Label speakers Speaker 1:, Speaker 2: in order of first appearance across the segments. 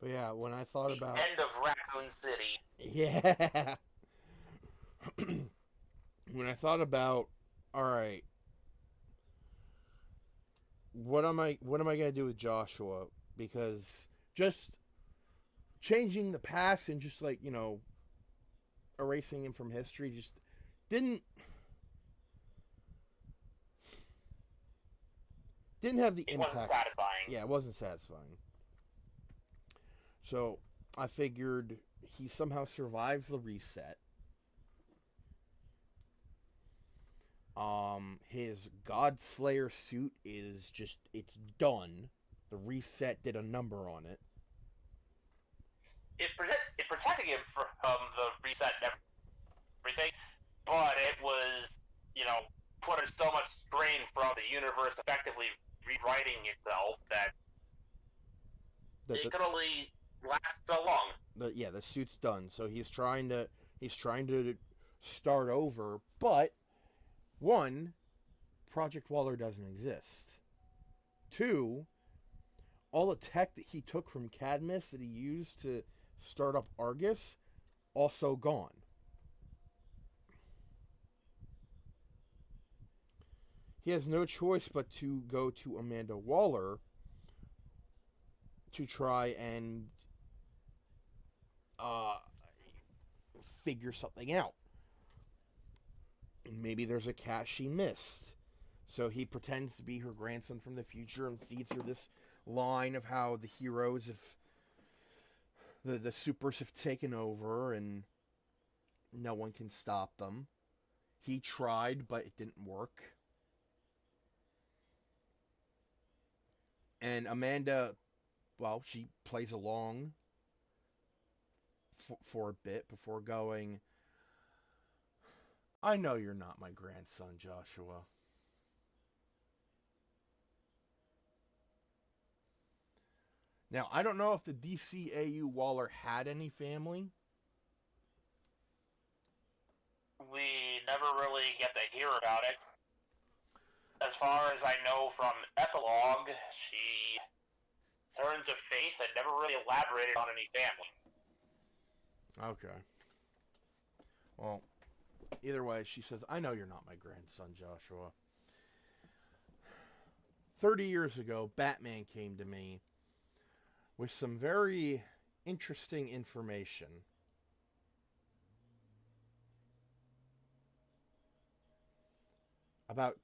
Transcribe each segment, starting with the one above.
Speaker 1: But yeah, when I thought
Speaker 2: The
Speaker 1: about
Speaker 2: end of Raccoon City.
Speaker 1: yeah, when I thought about all right, what am I gonna do with Joshua? Because just changing the past and just like erasing him from history just didn't didn't have the
Speaker 2: It wasn't
Speaker 1: impact.
Speaker 2: satisfying.
Speaker 1: Yeah, it wasn't satisfying. So I figured he somehow survives the reset. His Godslayer suit is just it's done. The reset did a number on it.
Speaker 2: It protected him from the reset and everything, but it was, you know, putting so much strain from the universe effectively rewriting itself that
Speaker 1: The
Speaker 2: it
Speaker 1: the,
Speaker 2: could only last so long.
Speaker 1: the suit's done. So he's trying to start over, but one, Project Waller doesn't exist. Two, all the tech that he took from Cadmus that he used to start up Argus also gone. He has no choice but to go to Amanda Waller to try and uh, figure something out. Maybe there's a cat she missed. So he pretends to be her grandson from the future and feeds her this line of how the heroes have the supers have taken over and no one can stop them. He tried, but it didn't work. And Amanda, well, she plays along for a bit before going, I know you're not my grandson, Joshua. Now, I don't know if the DCAU Waller had any family.
Speaker 2: We never really get to hear about it. As far as I know from Epilogue, she turned to face and never really elaborated on any family.
Speaker 1: Okay. Well, either way, she says, I know you're not my grandson, Joshua. 30 years ago, Batman came to me with some very interesting information about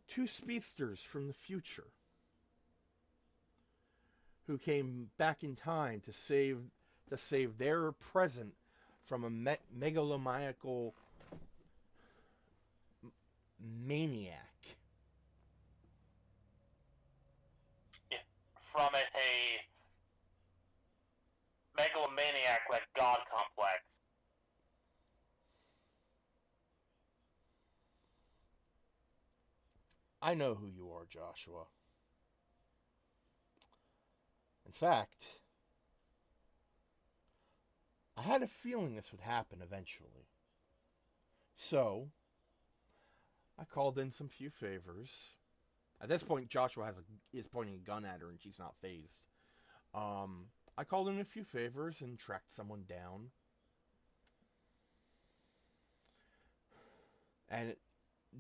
Speaker 1: two speedsters from the future who came back in time to save their present from a megalomaniacal maniac.
Speaker 2: Yeah. From a megalomaniac like God complex.
Speaker 1: I know who you are, Joshua. In fact, I had a feeling this would happen eventually. So, I called in some few favors. At this point, Joshua is pointing a gun at her and she's not phased. I called in a few favors and tracked someone down. And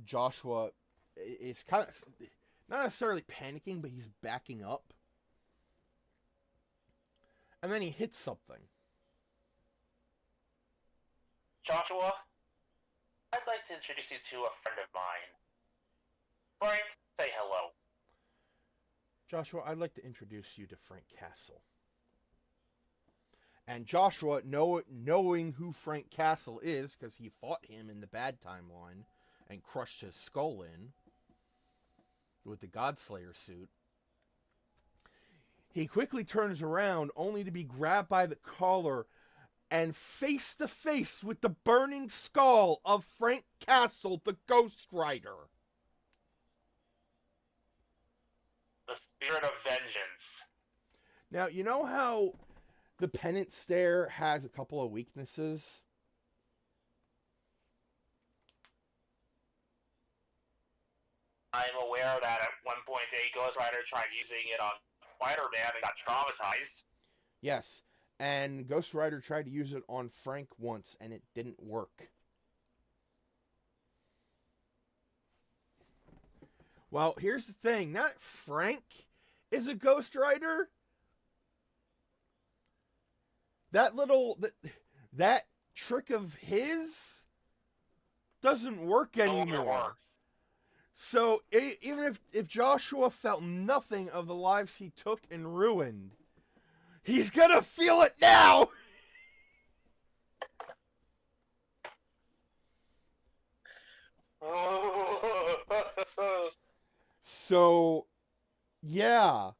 Speaker 1: Joshua is kind of not necessarily panicking, but he's backing up. And then he hits something.
Speaker 2: Joshua, I'd like to introduce you to a friend of mine. Frank, say hello.
Speaker 1: Joshua, I'd like to introduce you to Frank Castle. And Joshua, knowing who Frank Castle is, because he fought him in the bad timeline and crushed his skull in with the Godslayer suit, he quickly turns around only to be grabbed by the collar and face to face with the burning skull of Frank Castle, the Ghost Rider.
Speaker 2: The spirit of vengeance.
Speaker 1: Now, you know how the penance stare has a couple of weaknesses?
Speaker 2: I'm aware that at one point a Ghost Rider tried using it on Spider-Man and got traumatized.
Speaker 1: Yes. And Ghost Rider tried to use it on Frank once, and it didn't work. Well, here's the thing. Not Frank is a Ghost Rider. That trick of his doesn't work anymore. So even if Joshua felt nothing of the lives he took and ruined, he's gonna feel it now. So, yeah,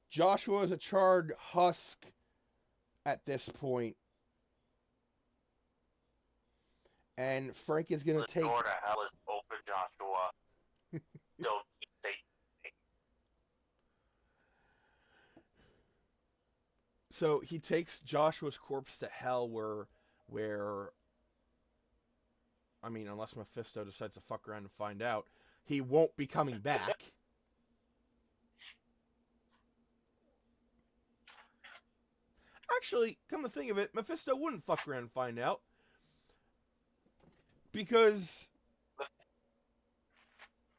Speaker 1: Joshua is a charred husk at this point. And Frank is going to take...
Speaker 2: The door to hell is open, Joshua. Don't say anything.
Speaker 1: So he takes Joshua's corpse to hell where... I mean, unless Mephisto decides to fuck around and find out, he won't be coming back. Actually, come to think of it, Mephisto wouldn't fuck around and find out. Because...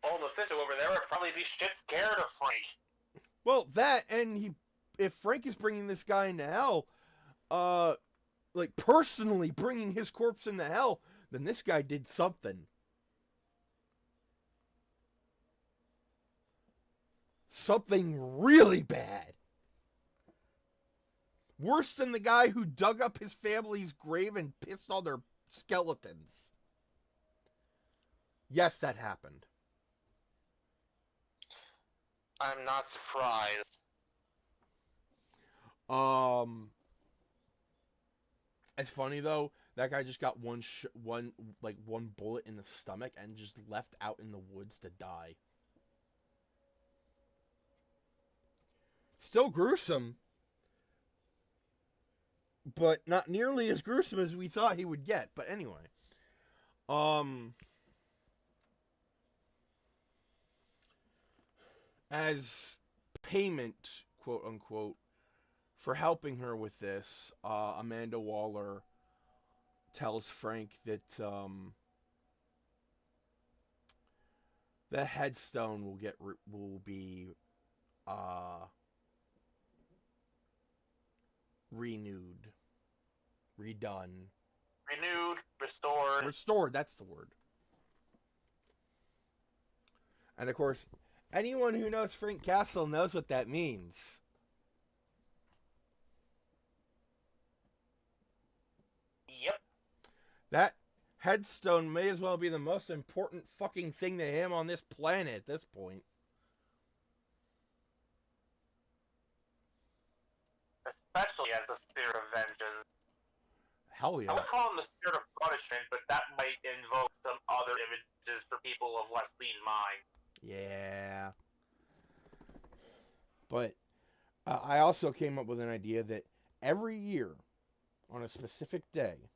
Speaker 2: Oh, Mephisto over there would probably be shit scared of Frank.
Speaker 1: Well, that, and if Frank is bringing this guy into hell, like, personally bringing his corpse into hell, then this guy did something. Something really bad. Worse than the guy who dug up his family's grave and pissed on their skeletons. Yes, that happened.
Speaker 2: I'm not surprised.
Speaker 1: It's funny though. That guy just got one bullet in the stomach and just left out in the woods to die. Still gruesome, but not nearly as gruesome as we thought he would get. But anyway, as payment, quote unquote, for helping her with this, Amanda Waller tells Frank that the headstone will be renewed, redone, restored. That's the word. And of course, anyone who knows Frank Castle knows what that means.
Speaker 2: Yep.
Speaker 1: That headstone may as well be the most important fucking thing to him on this planet at this point.
Speaker 2: Especially as the spirit of vengeance.
Speaker 1: Hell yeah.
Speaker 2: I would call him the spirit of punishment, but that might invoke some other images for people of less clean minds.
Speaker 1: Yeah. But I also came up with an idea that every year, on a specific day,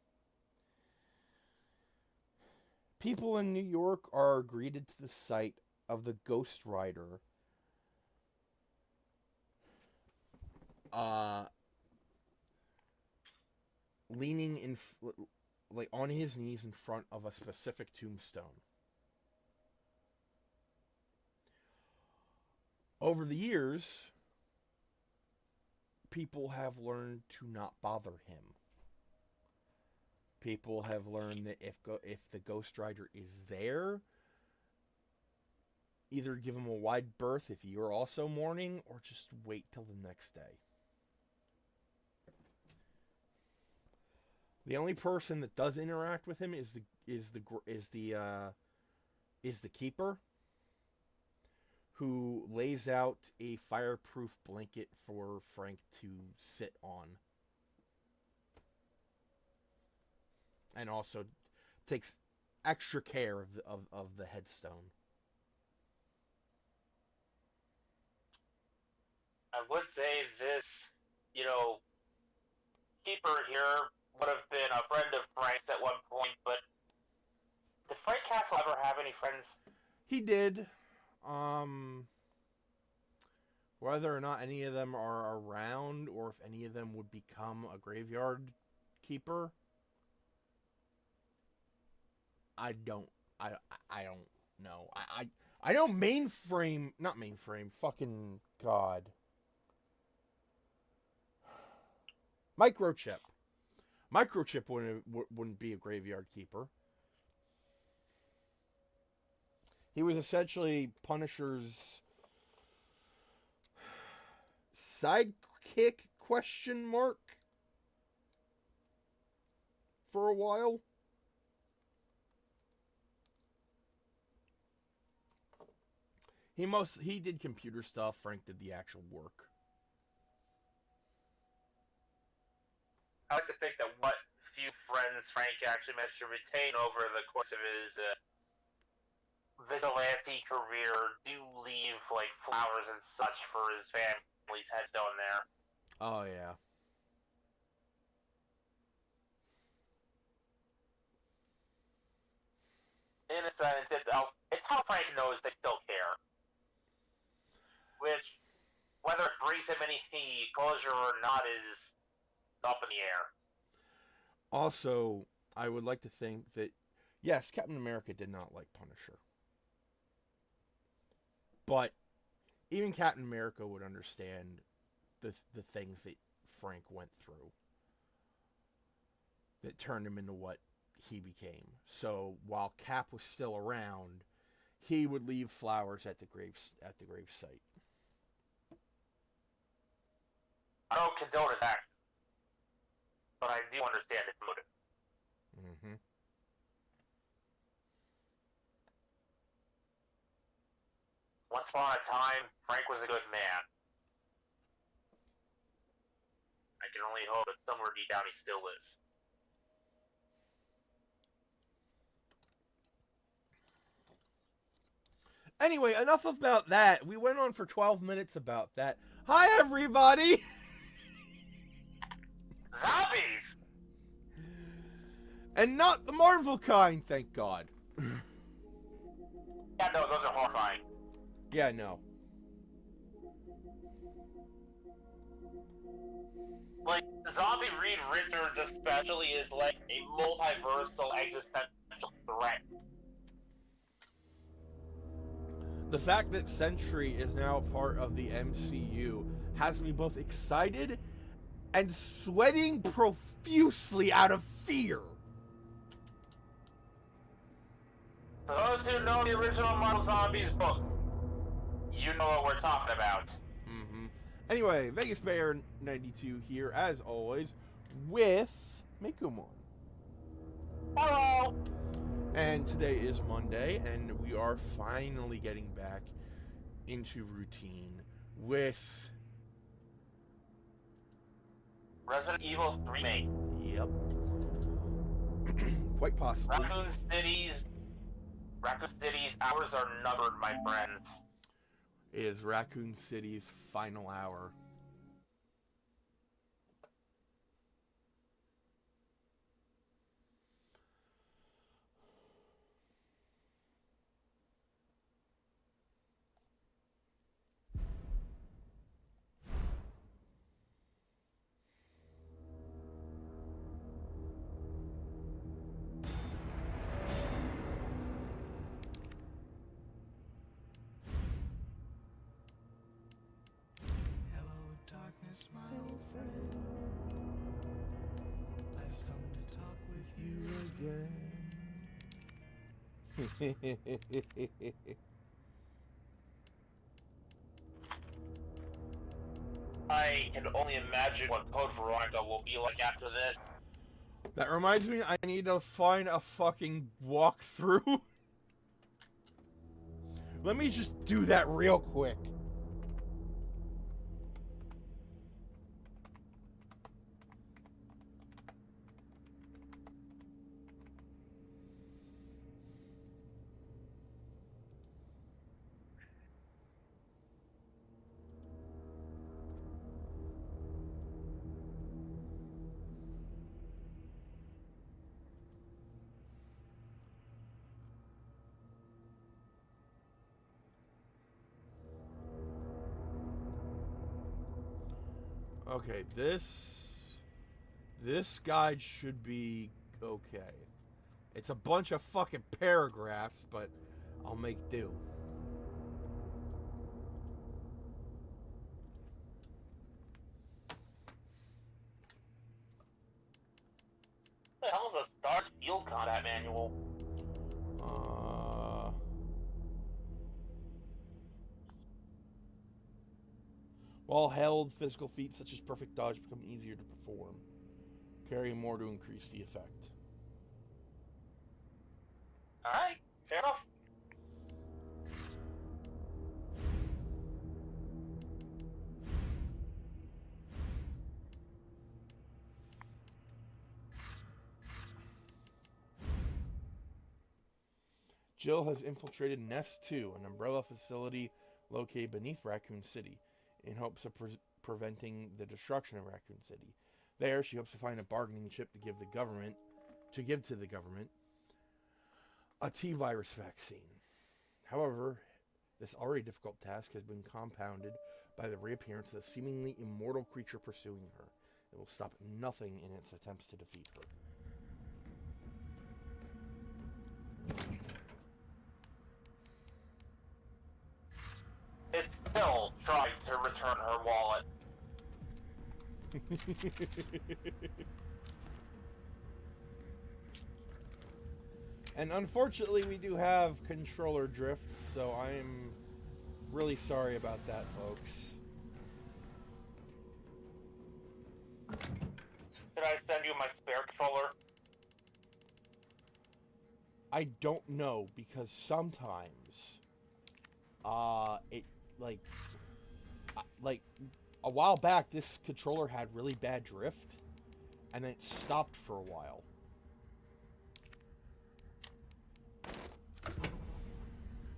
Speaker 1: people in New York are greeted to the sight of the Ghost Rider leaning on his knees in front of a specific tombstone. Over the years, people have learned to not bother him. People have learned that if the Ghost Rider is there, either give him a wide berth if you're also mourning, or just wait till the next day. The only person that does interact with him is the keeper, who lays out a fireproof blanket for Frank to sit on, and also takes extra care of the headstone.
Speaker 2: I would say this, keeper here would have been a friend of Frank's at one point, but did Frank Castle ever have any friends?
Speaker 1: He did. Whether or not any of them are around, or if any of them would become a graveyard keeper, I don't. I don't know. I know not mainframe. Fucking god. Microchip. Microchip wouldn't be a graveyard keeper. He was essentially Punisher's sidekick question mark for a while. He did computer stuff. Frank did the actual work.
Speaker 2: I like to think that what few friends Frank actually managed to retain over the course of his vigilante career do leave like flowers and such for his family's headstone there.
Speaker 1: Oh yeah.
Speaker 2: In a sense, it's how Frank knows they still care. Which, whether it brings him any closure or not, is up in the air.
Speaker 1: Also, I would like to think that, yes, Captain America did not like Punisher. But even Captain America would understand the things that Frank went through that turned him into what he became. So while Cap was still around, he would leave flowers at the grave site.
Speaker 2: I don't condone his act, but I do understand his motive.
Speaker 1: Mm-hmm.
Speaker 2: Once upon a time, Frank was a good man. I can only hope that somewhere deep down he still is.
Speaker 1: Anyway, enough about that. We went on for 12 minutes about that. Hi, everybody!
Speaker 2: Zombies!
Speaker 1: And not the Marvel kind, thank God.
Speaker 2: Yeah, no, those are horrifying.
Speaker 1: Yeah, no.
Speaker 2: Like, Zombie Reed Richards especially is like a multiversal existential threat.
Speaker 1: The fact that Sentry is now a part of the MCU has me both excited and sweating profusely out of fear.
Speaker 2: For those who know the original Marvel Zombies books, you know what we're talking about.
Speaker 1: Mm-hmm. Anyway, Vegas Bear 92 here, as always, with Mekumon.
Speaker 2: Hello!
Speaker 1: And today is Monday, and we are finally getting back into routine with
Speaker 2: Resident Evil 3 remake.
Speaker 1: Yep. Quite possibly.
Speaker 2: Racoon City's hours are numbered, my friends.
Speaker 1: It is Raccoon City's final hour. My old friend, last time to talk with you again.
Speaker 2: I can only imagine what Code Veronica will be like after this.
Speaker 1: That reminds me, I need to find a fucking walkthrough. Let me just do that real quick. Okay, this guide should be okay. It's a bunch of fucking paragraphs, but I'll make do.
Speaker 2: What the hell is a Star Field Combat Manual?
Speaker 1: While held, physical feats such as perfect dodge become easier to perform. Carry more to increase the effect.
Speaker 2: Alright, fair enough.
Speaker 1: Jill has infiltrated Nest 2, an umbrella facility located beneath Racoon City, in hopes of preventing the destruction of Racoon City. There, she hopes to find a bargaining chip to give to the government a T-virus vaccine. However, this already difficult task has been compounded by the reappearance of a seemingly immortal creature pursuing her. It will stop nothing in its attempts to defeat her.
Speaker 2: It's still trying to return her wallet.
Speaker 1: And unfortunately, we do have controller drift, so I am really sorry about that, folks.
Speaker 2: Should I send you my spare controller?
Speaker 1: I don't know, because sometimes, like a while back, this controller had really bad drift, and then it stopped for a while.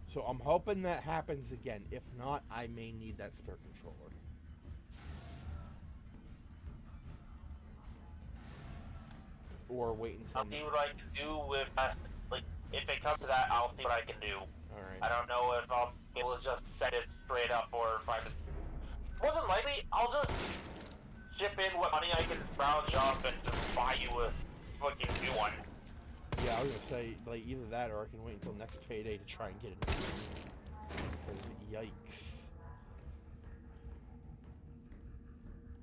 Speaker 1: So I'm hoping that happens again. If not, I may need that spare controller. Or wait until...
Speaker 2: I'll see what I can do with, if it comes to that, I'll see what I can do.
Speaker 1: Alright.
Speaker 2: I don't know if I'll be able to just set it straight up, or if I just... More than likely, I'll just chip in what money I can scrounge up and just buy you a fucking new one.
Speaker 1: Yeah, I was gonna say, like, either that or I can wait until next payday to try and get it. Because, yikes.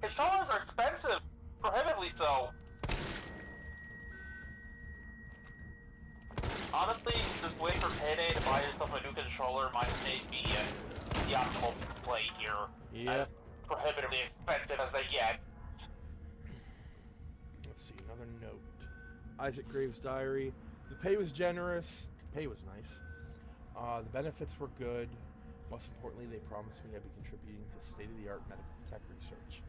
Speaker 2: Controllers are expensive. Prohibitively so. Honestly, just wait for payday to buy yourself a new controller might be the optimal play here.
Speaker 1: Yeah.
Speaker 2: As prohibitively expensive as they get.
Speaker 1: Let's see, another note. Isaac Graves' diary. The pay was generous. The pay was nice. The benefits were good. Most importantly, they promised me I'd be contributing to state-of-the-art medical tech research.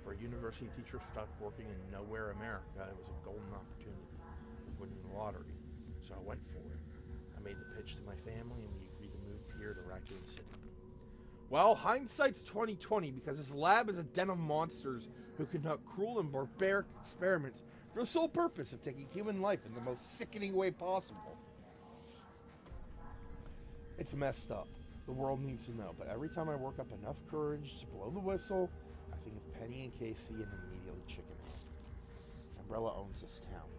Speaker 1: For a university teacher stuck working in nowhere America, it was a golden opportunity, like winning the lottery. So I went for it. I made the pitch to my family, and we agreed to move here to Racoon City. Well, hindsight's 20/20, because this lab is a den of monsters who conduct cruel and barbaric experiments for the sole purpose of taking human life in the most sickening way possible. It's messed up. The world needs to know, but every time I work up enough courage to blow the whistle, I think of Penny and Casey and immediately chicken out. Umbrella owns this town.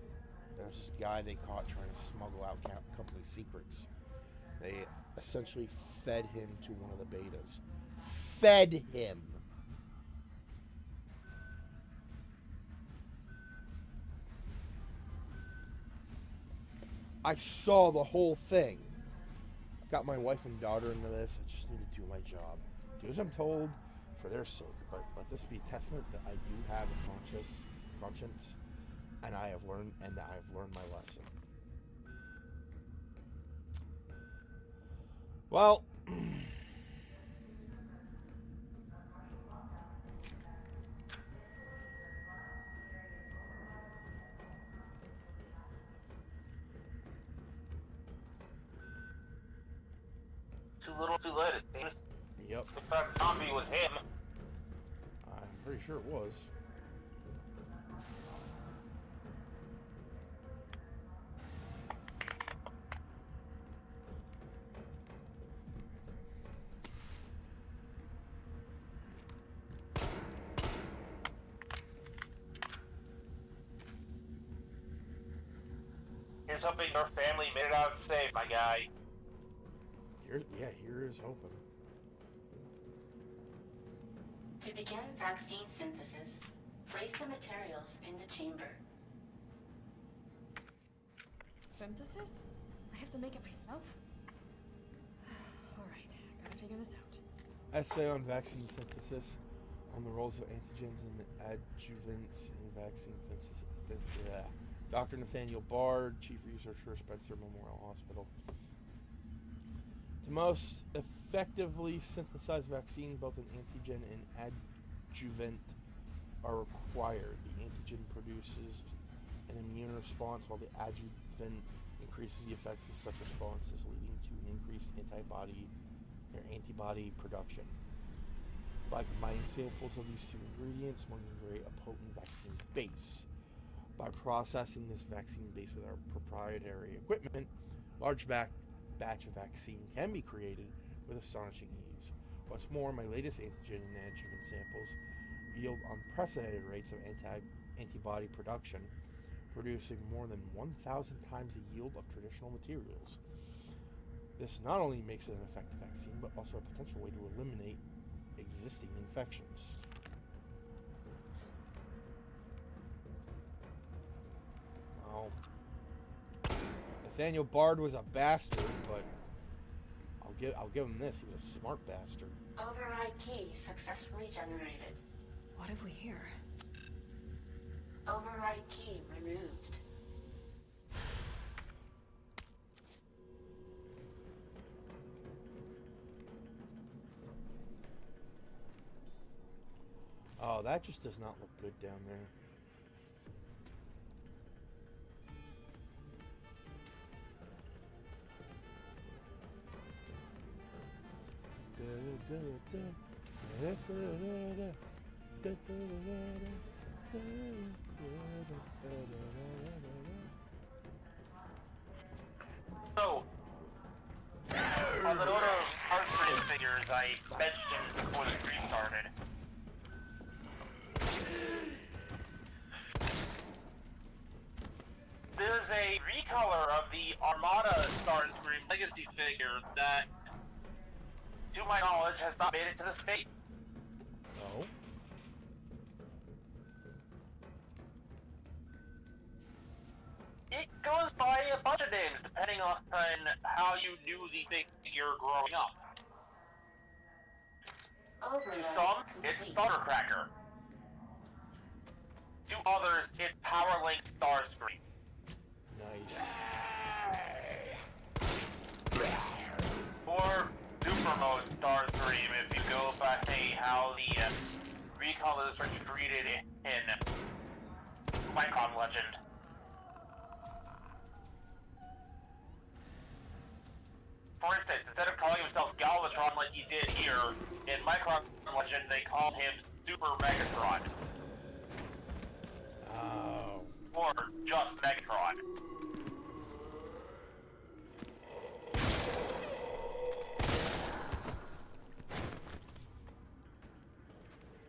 Speaker 1: There's this guy they caught trying to smuggle out company secrets. They essentially fed him to one of the betas. Fed him! I saw the whole thing. Got my wife and daughter into this. I just need to do my job. Do as I'm told for their sake, but let this be a testament that I do have a conscience, and that I've learned my lesson. Well,
Speaker 2: Too little, too late. It seems.
Speaker 1: yep.
Speaker 2: If that zombie was him.
Speaker 1: I'm pretty sure it was.
Speaker 2: Here's hoping your family made it out safe, my guy.
Speaker 1: Here is hoping.
Speaker 3: To begin vaccine synthesis, place the materials in the chamber.
Speaker 4: Synthesis? I have to make it myself? Alright, gotta figure this out.
Speaker 1: Essay on vaccine synthesis, on the roles of antigens and adjuvants in vaccine synthesis. Dr. Nathaniel Bard, Chief Researcher, Spencer Memorial Hospital. To most effectively synthesize vaccine, both an antigen and adjuvant are required. The antigen produces an immune response, while the adjuvant increases the effects of such responses, leading to an increased antibody production. By combining samples of these two ingredients, one can create a potent vaccine base. By processing this vaccine base with our proprietary equipment, large batch of vaccine can be created with astonishing ease. What's more, my latest antigen and adjuvant samples yield unprecedented rates of antibody production, producing more than 1,000 times the yield of traditional materials. This not only makes it an effective vaccine, but also a potential way to eliminate existing infections. Well, Nathaniel Bard was a bastard, but I'll give him this. He was a smart bastard.
Speaker 3: Override key successfully generated.
Speaker 4: What have we here?
Speaker 3: Override key removed.
Speaker 1: Oh, that just does not look good down there.
Speaker 2: So, on the note of hard figures I mentioned before the stream started, there's a recolor of the Armada Starscream Legacy figure that, to my knowledge, has not made it to the States.
Speaker 1: No.
Speaker 2: It goes by a bunch of names depending on how you knew the figure growing up.
Speaker 3: Override
Speaker 2: To some, it's
Speaker 3: complete.
Speaker 2: Thundercracker. To others, it's Power Link Starscream.
Speaker 1: Nice.
Speaker 2: Or Super Mode Starscream if you go by how the recolors are treated in Micron Legend. For instance, instead of calling himself Galvatron like he did here, in Micron Legend they call him Super Megatron.
Speaker 1: Oh.
Speaker 2: Or just Megatron.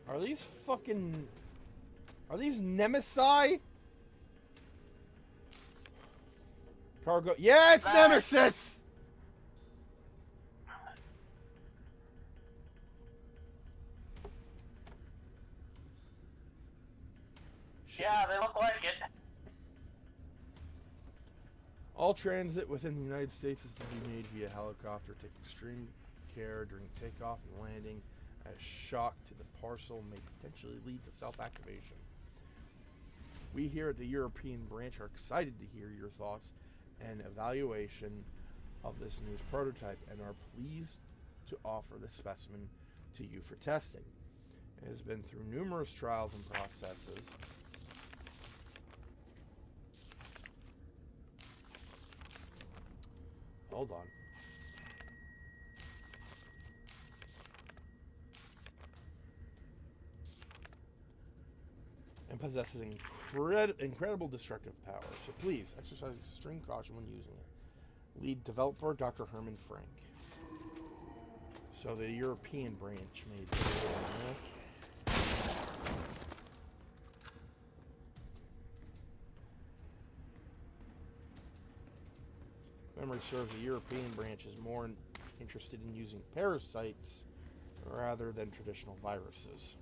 Speaker 1: Are these fucking... Are these Nemesi? Cargo... Yeah, it's Nemesis!
Speaker 2: Yeah, they look like it.
Speaker 1: All transit within the United States is to be made via helicopter. Take extreme care during takeoff and landing, as shock to the parcel may potentially lead to self-activation. We here at the European branch are excited to hear your thoughts and evaluation of this news prototype and are pleased to offer the specimen to you for testing. It has been through numerous trials and processes. Hold on. And possesses incredible destructive power. So please exercise extreme caution when using it. Lead developer Dr. Herman Frank. So the European branch made this. Memory serves the European branch is more interested in using parasites rather than traditional viruses.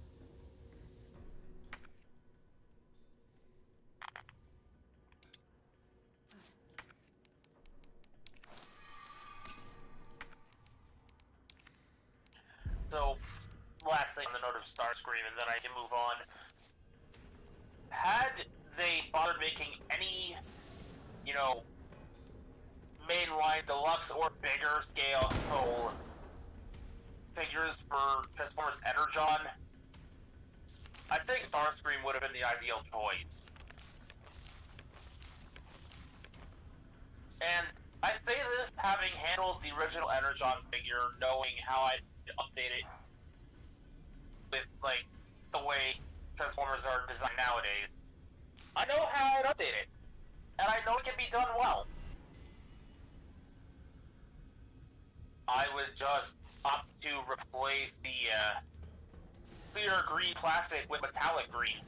Speaker 2: So, last thing on the note of Starscream, and then I can move on. Had they bothered making any, mainline deluxe or bigger scale figures for Transformers Energon, I think Starscream would have been the ideal choice. And I say this having handled the original Energon figure, knowing how I update it with, the way Transformers are designed nowadays. I know how I'd update it, and I know it can be done well. I would just opt to replace the clear green plastic with metallic green.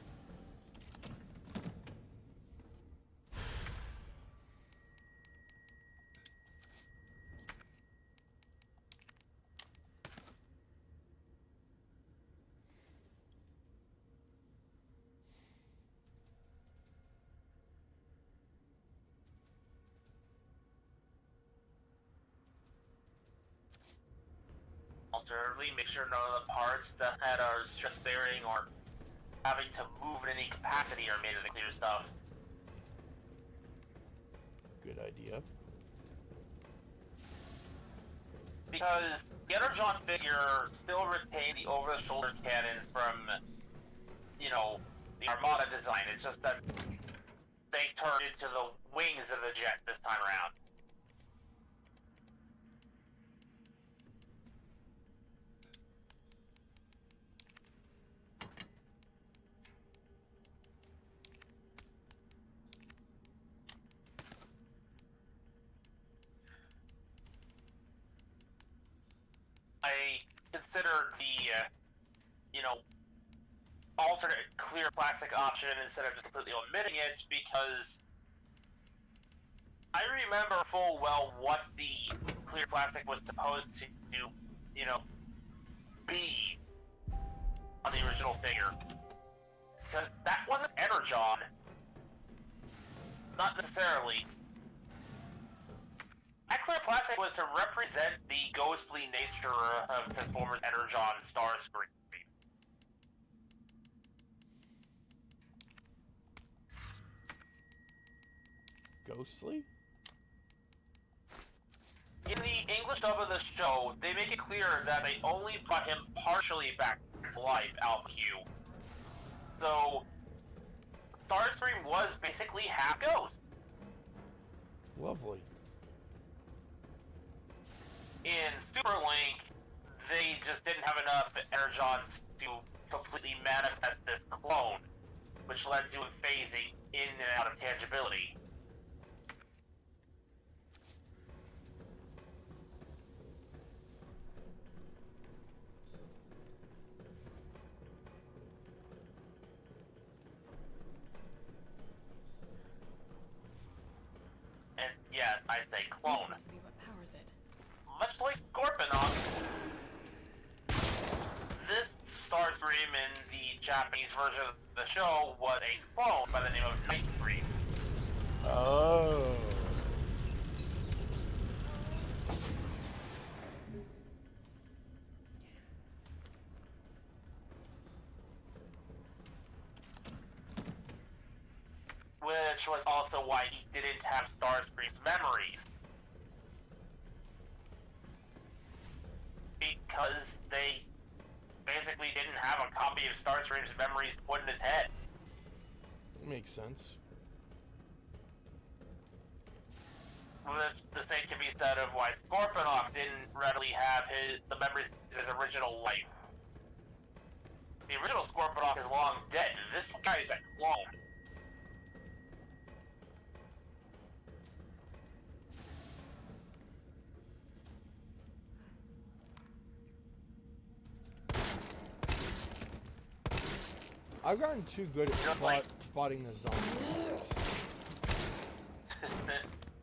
Speaker 2: Alternatively, make sure none of the parts that are stress bearing or having to move in any capacity are made of the clear stuff.
Speaker 1: Good idea.
Speaker 2: Because the Energon figure still retains the over-the-shoulder cannons from, the Armada design. It's just that they turned into the wings of the jet this time around. I considered the, alternate clear plastic option instead of just completely omitting it because I remember full well what the clear plastic was supposed to, be on the original figure. Because that wasn't Energon. Not necessarily. That clear plastic was to represent the ghostly nature of Transformers Energon Starscream.
Speaker 1: Ghostly?
Speaker 2: In the English dub of the show, they make it clear that they only brought him partially back to life, Alpha Q. So, Starscream was basically half ghost.
Speaker 1: Lovely.
Speaker 2: In Super Link, they just didn't have enough Energons to completely manifest this clone, which led to him phasing in and out of tangibility. And yes, I say clone.
Speaker 4: This must be what powers it.
Speaker 2: Much like Scorponok, this Starscream in the Japanese version of the show was a clone by the name of Nightscream.
Speaker 1: Oh.
Speaker 2: Which was also why he didn't have Starscream's memories. Because they basically didn't have a copy of Starscream's memories to put in his head.
Speaker 1: Makes sense.
Speaker 2: The same can be said of why Scorponok didn't readily have the memories of his original life. The original Scorponok is long dead. This guy is a clone.
Speaker 1: I've gotten too good at
Speaker 2: Just like-
Speaker 1: spotting the zombies.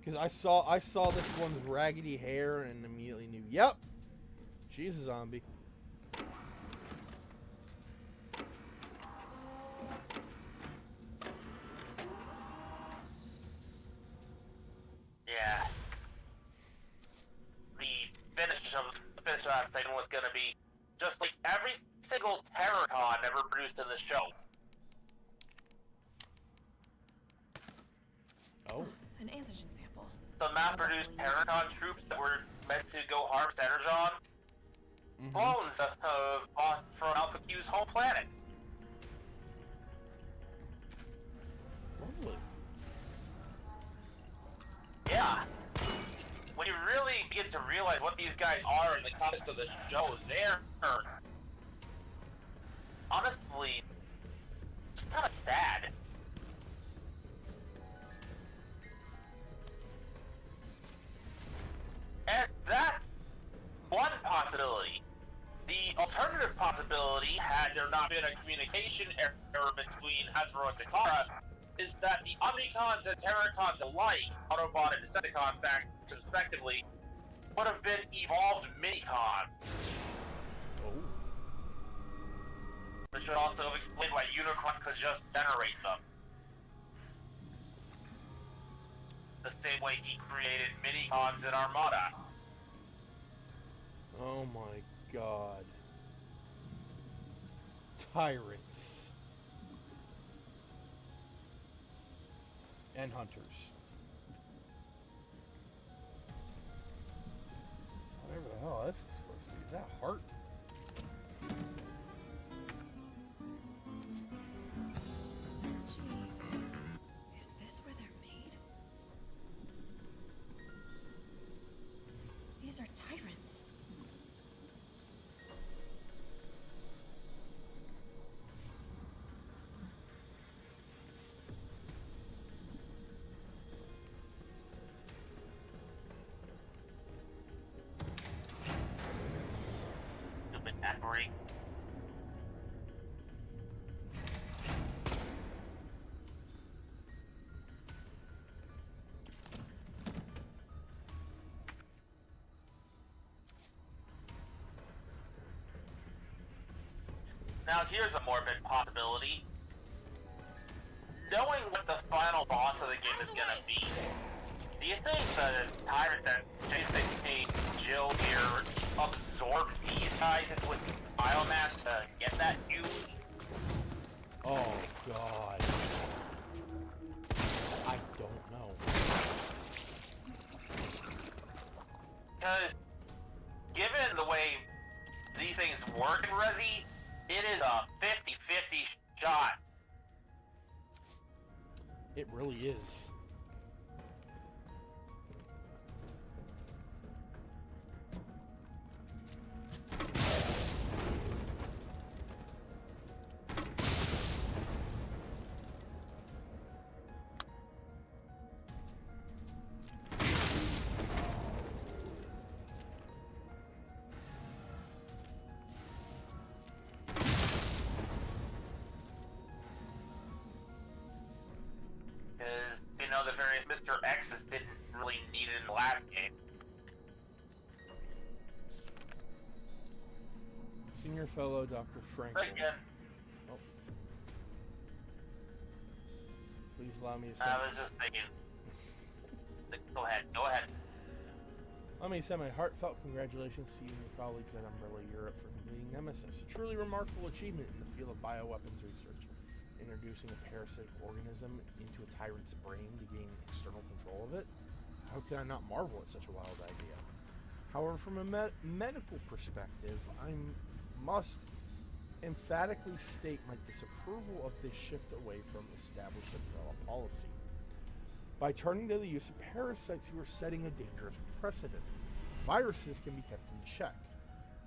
Speaker 1: Because I saw this one's raggedy hair and immediately knew, yep, she's a zombie.
Speaker 2: Yeah. The finish of that segment was gonna be just like every single Terracon ever produced in the show.
Speaker 1: Oh.
Speaker 4: An antigen sample.
Speaker 2: The mass-produced Terracon troops that were meant to go harvest Energon. Clones from Alpha Q's home planet.
Speaker 1: Lovely.
Speaker 2: Yeah. When you really begin to realize what these guys are in the context of the show, they're honestly just kind of sad. And that's one possibility. The alternative possibility, had there not been a communication error between Hasbro and Takara, is that the Omnicons and Terracons alike, Autobot and Decepticon factions respectively, would have been evolved Minicons.
Speaker 1: Oh.
Speaker 2: Which would also explain why Unicron could just generate them. The same way he created Minicons in Armada.
Speaker 1: Oh my god. Tyrants. And hunters. Whatever the hell this is supposed to be. Is that heart?
Speaker 4: Jesus. Is this where they're made? These are tyrants.
Speaker 2: Stupid Atbury. Now here's a morbid possibility. Knowing what the final boss of the game is gonna be, do you think the tyrant that basically Jill here absorbed these guys into a biomass to get that huge?
Speaker 1: Oh god. I don't know.
Speaker 2: Because, given the way these things work in Resi, it is a 50-50 shot.
Speaker 1: It really is.
Speaker 2: Because, you know, the various Mr. X's didn't really need it in the last game.
Speaker 1: Senior fellow Dr. Frankel.
Speaker 2: But again,
Speaker 1: Oh. Please allow me to send.
Speaker 2: I was just thinking. Go ahead.
Speaker 1: Let me send my heartfelt congratulations to you and your colleagues at Umbrella Europe for completing Nemesis, a truly remarkable achievement in the field of bioweapons research. Introducing a parasitic organism into a tyrant's brain to gain external control of it? How can I not marvel at such a wild idea? However, from a medical perspective, I must emphatically state my disapproval of this shift away from established umbrella policy. By turning to the use of parasites, you are setting a dangerous precedent. Viruses can be kept in check.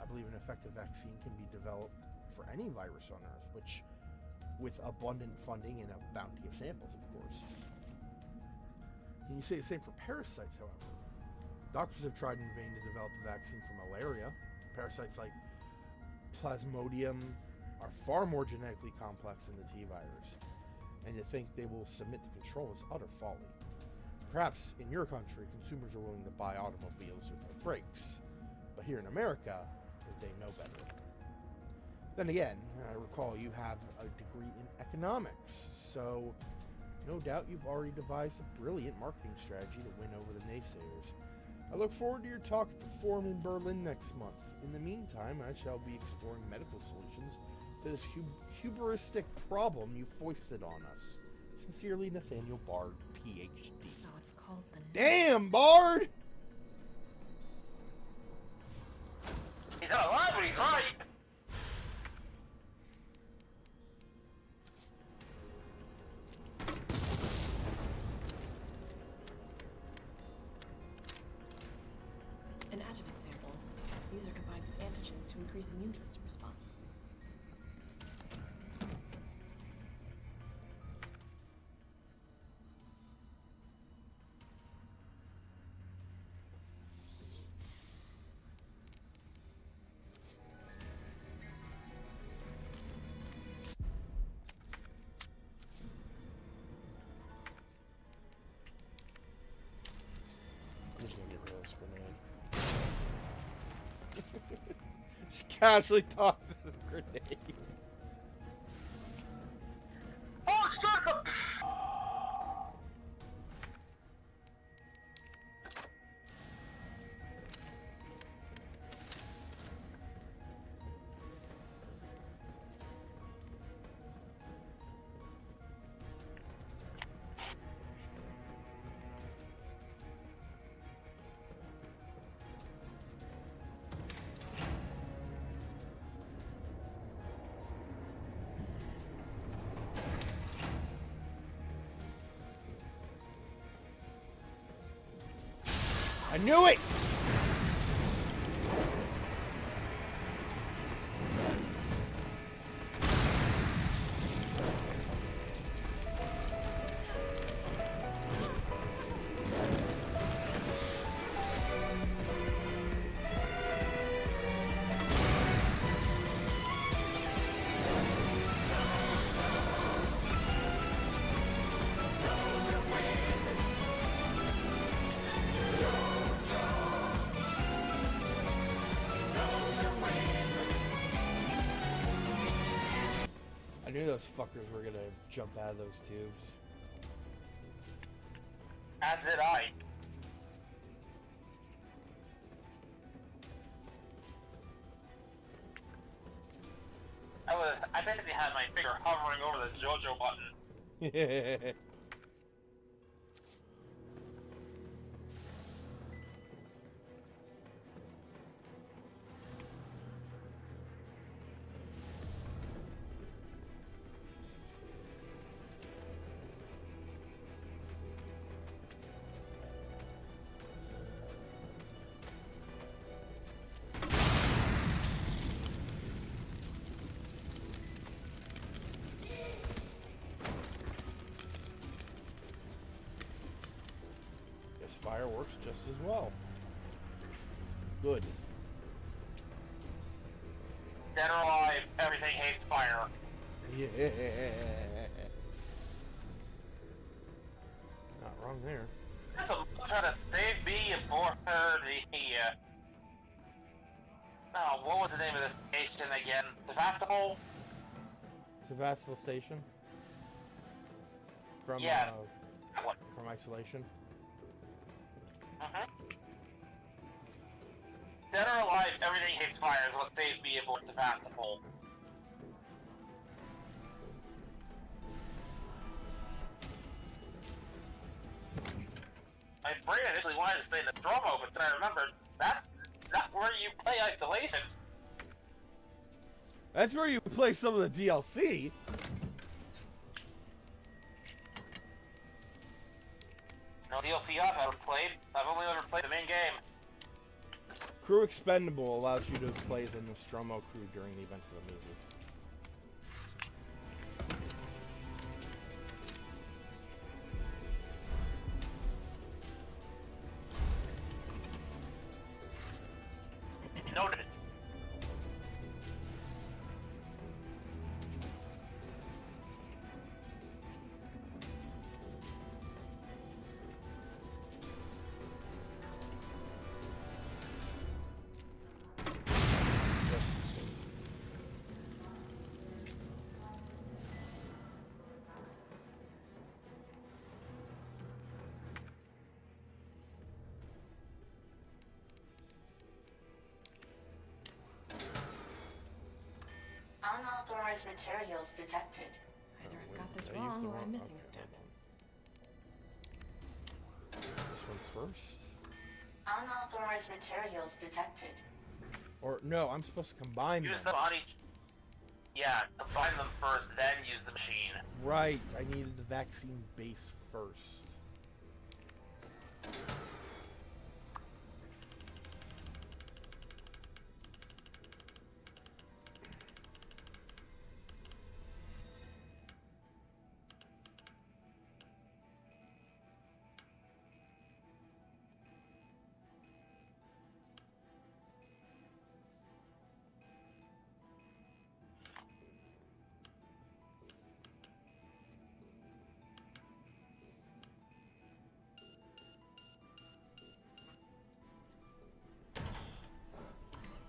Speaker 1: I believe an effective vaccine can be developed for any virus on Earth, which, with abundant funding and a bounty of samples, of course. Can you say the same for parasites, however? Doctors have tried in vain to develop a vaccine for malaria. Parasites like Plasmodium are far more genetically complex than the T virus, and to think they will submit to control is utter folly. Perhaps in your country, consumers are willing to buy automobiles with no brakes, but here in America, they know better. Then again, I recall you have a degree in economics, so no doubt you've already devised a brilliant marketing strategy to win over the naysayers. I look forward to your talk at the forum in Berlin next month. In the meantime, I shall be exploring medical solutions to this hubristic problem you foisted on us. Sincerely, Nathaniel Bard, PhD.
Speaker 4: So it's called the...
Speaker 1: Damn, Bard!
Speaker 2: He's not alive, but he's right!
Speaker 4: An adjuvant sample. These are combined with antigens to increase immune system response.
Speaker 1: I'm just gonna get rid of this grenade. Just casually tosses the grenade.
Speaker 2: Oh, shut the...
Speaker 1: I knew it! I knew those fuckers were gonna jump out of those tubes.
Speaker 2: As did I. I basically had my finger hovering over the JoJo button.
Speaker 1: Guess fire works just as well. Good.
Speaker 2: Dead or alive, everything hates fire.
Speaker 1: Yeah. Not wrong there.
Speaker 2: There's a trying to save me for the, oh, what was the name of this station again? Sevastopol?
Speaker 1: Sevastopol Station? From,
Speaker 2: Yes. That one.
Speaker 1: from Isolation?
Speaker 2: Mm-hmm. Dead or alive, everything hates fire is what saves me aboard Sevastopol. My brain initially wanted to stay in the Nostromo, but then I remembered that's not where you play Isolation.
Speaker 1: That's where you play some of the DLC.
Speaker 2: No DLC I've ever played. I've only ever played the main game.
Speaker 1: Crew Expendable allows you to play as a Nostromo crew during the events of the movie.
Speaker 2: Noted.
Speaker 3: Unauthorized materials detected.
Speaker 4: Either I've got this
Speaker 1: Did I use
Speaker 4: wrong
Speaker 1: the
Speaker 4: or I'm
Speaker 1: wrong-
Speaker 4: missing a
Speaker 1: okay,
Speaker 4: step.
Speaker 1: hold on. This one's first?
Speaker 3: Unauthorized materials detected.
Speaker 1: Or, no, I'm supposed to combine
Speaker 2: Use
Speaker 1: them.
Speaker 2: them on each. Yeah, combine them first, then use the machine.
Speaker 1: Right, I needed the vaccine base first.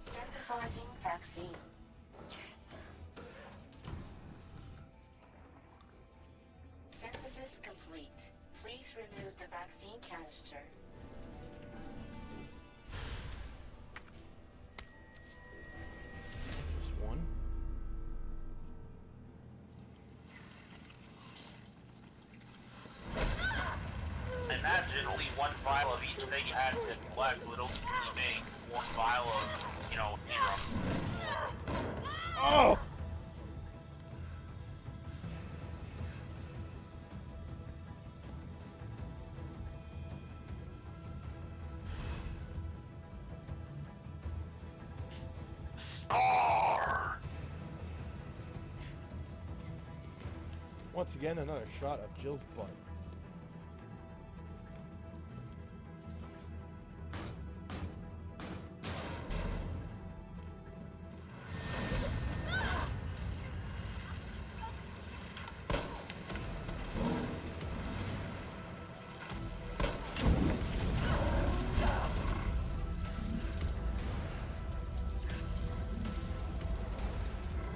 Speaker 3: Synthesizing vaccine.
Speaker 4: Yes.
Speaker 3: Synthesis complete. Please remove the vaccine canister.
Speaker 1: Just one.
Speaker 2: Imagine only one vial of each thing you had to collect would only make one vial of, serum.
Speaker 1: Oh!
Speaker 2: Star!
Speaker 1: Once again, another shot of Jill's butt.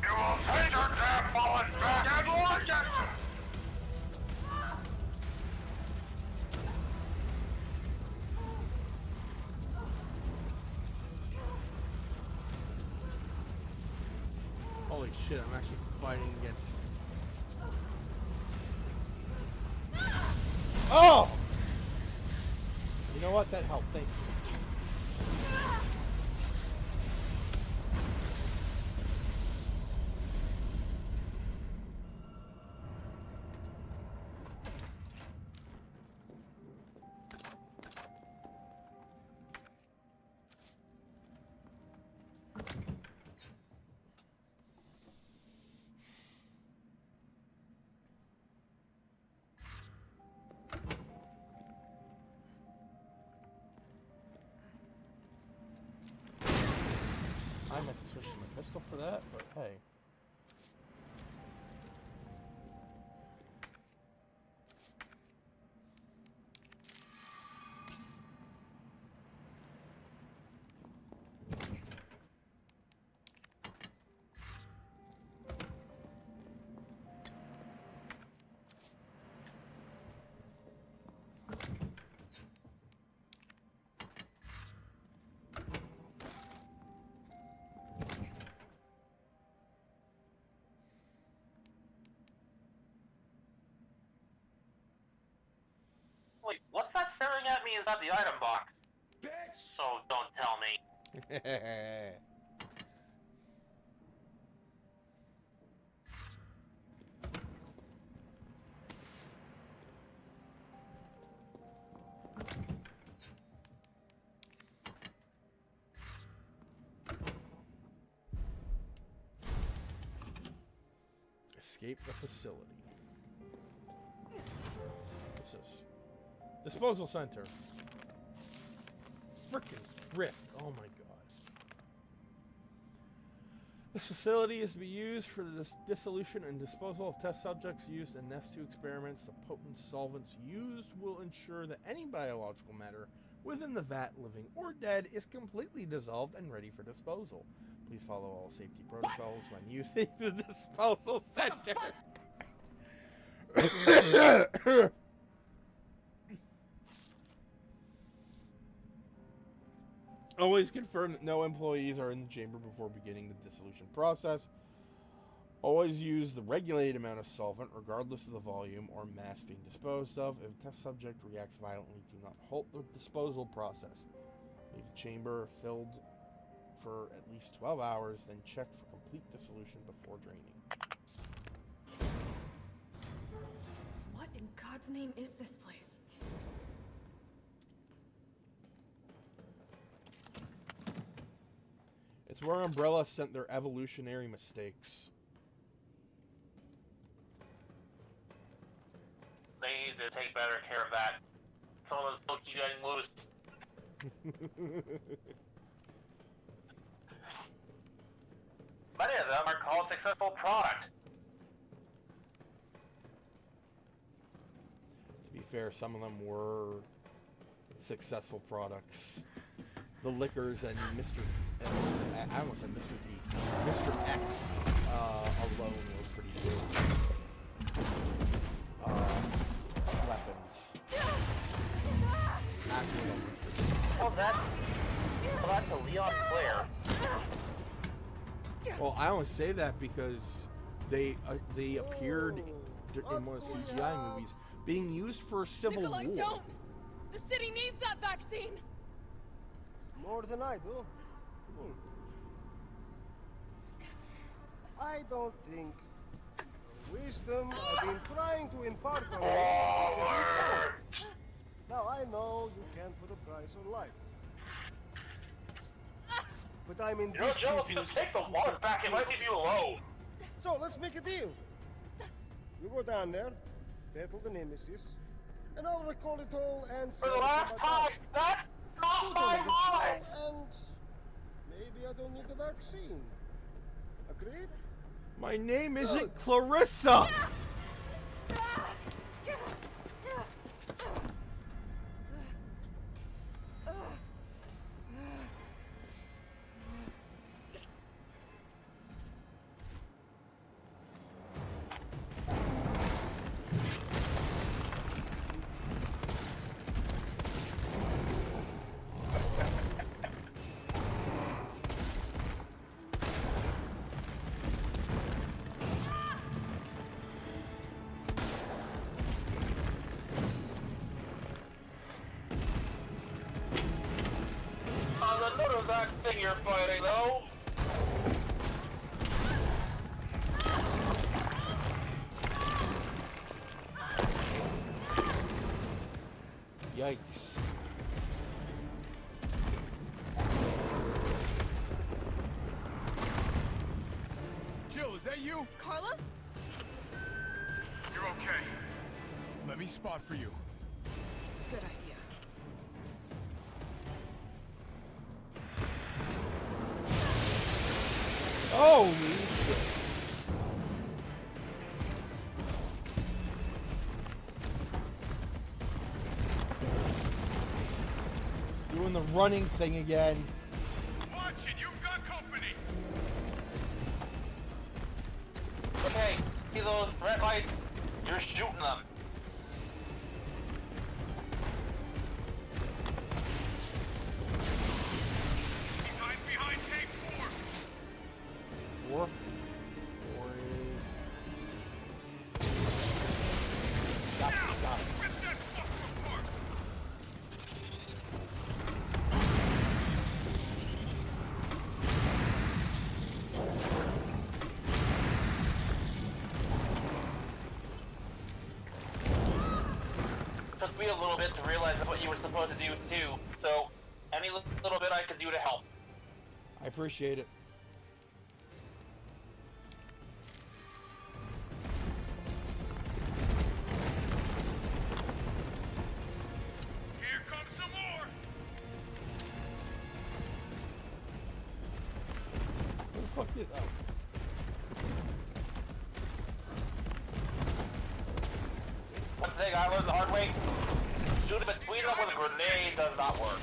Speaker 2: You will take your damn bullet back and watch it!
Speaker 1: Holy shit, I'm actually fighting against... Oh! You know what? That helped. Thank you. I meant to switch to my pistol for that, but hey.
Speaker 2: Wait, what's that staring at me inside the item box?
Speaker 5: Bitch!
Speaker 2: So don't tell me.
Speaker 1: Escape the facility. What's this? Disposal center. Frickin' Rift. Oh my god. This facility is to be used for the dissolution and disposal of test subjects used in Nest 2 experiments. The potent solvents used will ensure that any biological matter within the vat, living or dead, is completely dissolved and ready for disposal. Please follow all safety protocols when using the disposal center. Always confirm that no employees are in the chamber before beginning the dissolution process. Always use the regulated amount of solvent, regardless of the volume or mass being disposed of. If a test subject reacts violently, do not halt the disposal process. Leave the chamber filled for at least 12 hours, then check for complete dissolution before draining.
Speaker 4: What in God's name is this place?
Speaker 1: It's where Umbrella sent their evolutionary mistakes.
Speaker 2: They need to take better care of that. Some of them still keep getting loose. Many of them are called successful product.
Speaker 1: To be fair, some of them were successful products. The liquors and Mr. I almost said Mr. T. Mr. X alone were pretty good. Weapons. Actually,
Speaker 2: Oh, that's the Leon Flare.
Speaker 1: well, I only say that because they appeared in one of the CGI movies being used for Civil
Speaker 5: Nikolai,
Speaker 1: War.
Speaker 5: don't! The city needs that vaccine!
Speaker 6: More than I do. I don't think the wisdom I've been trying to impart on you. Now I know you can't put a price on life. But I'm in
Speaker 2: You know,
Speaker 6: this
Speaker 2: Joe, if you
Speaker 6: business.
Speaker 2: just take the wallet back, it might leave you alone.
Speaker 6: So let's make a deal. You go down there, battle the Nemesis, and I'll recall it all and
Speaker 2: For the
Speaker 6: sell
Speaker 2: last
Speaker 6: it
Speaker 2: time, that's not
Speaker 6: You
Speaker 2: my
Speaker 6: don't need
Speaker 2: wallet!
Speaker 6: it, and maybe I don't need the vaccine. Agreed?
Speaker 1: My name isn't Clarissa!
Speaker 2: None of that thing you're fighting, though.
Speaker 1: Yikes.
Speaker 7: Jill, is that you?
Speaker 5: Carlos?
Speaker 7: You're okay. Let me spot for you.
Speaker 4: Good idea.
Speaker 1: Oh, shit. Doing the running thing again.
Speaker 7: Watch it, you've got company.
Speaker 2: Okay, see those red lights? You're shooting them.
Speaker 7: Behind, take 4.
Speaker 1: 4? 4 is... Got it, got it.
Speaker 7: Rip that fucker apart.
Speaker 2: Took me a little bit to realize what you were supposed to do too, so any little bit I could do to help.
Speaker 1: I appreciate it.
Speaker 7: Here comes some more.
Speaker 1: Who the fuck is... Oh.
Speaker 2: One thing I learned the hard way, shooting between them with a grenade does not work.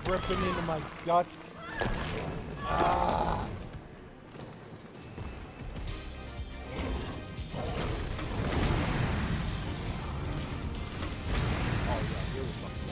Speaker 1: ripping into my guts. Ah. Oh yeah, you're fucking.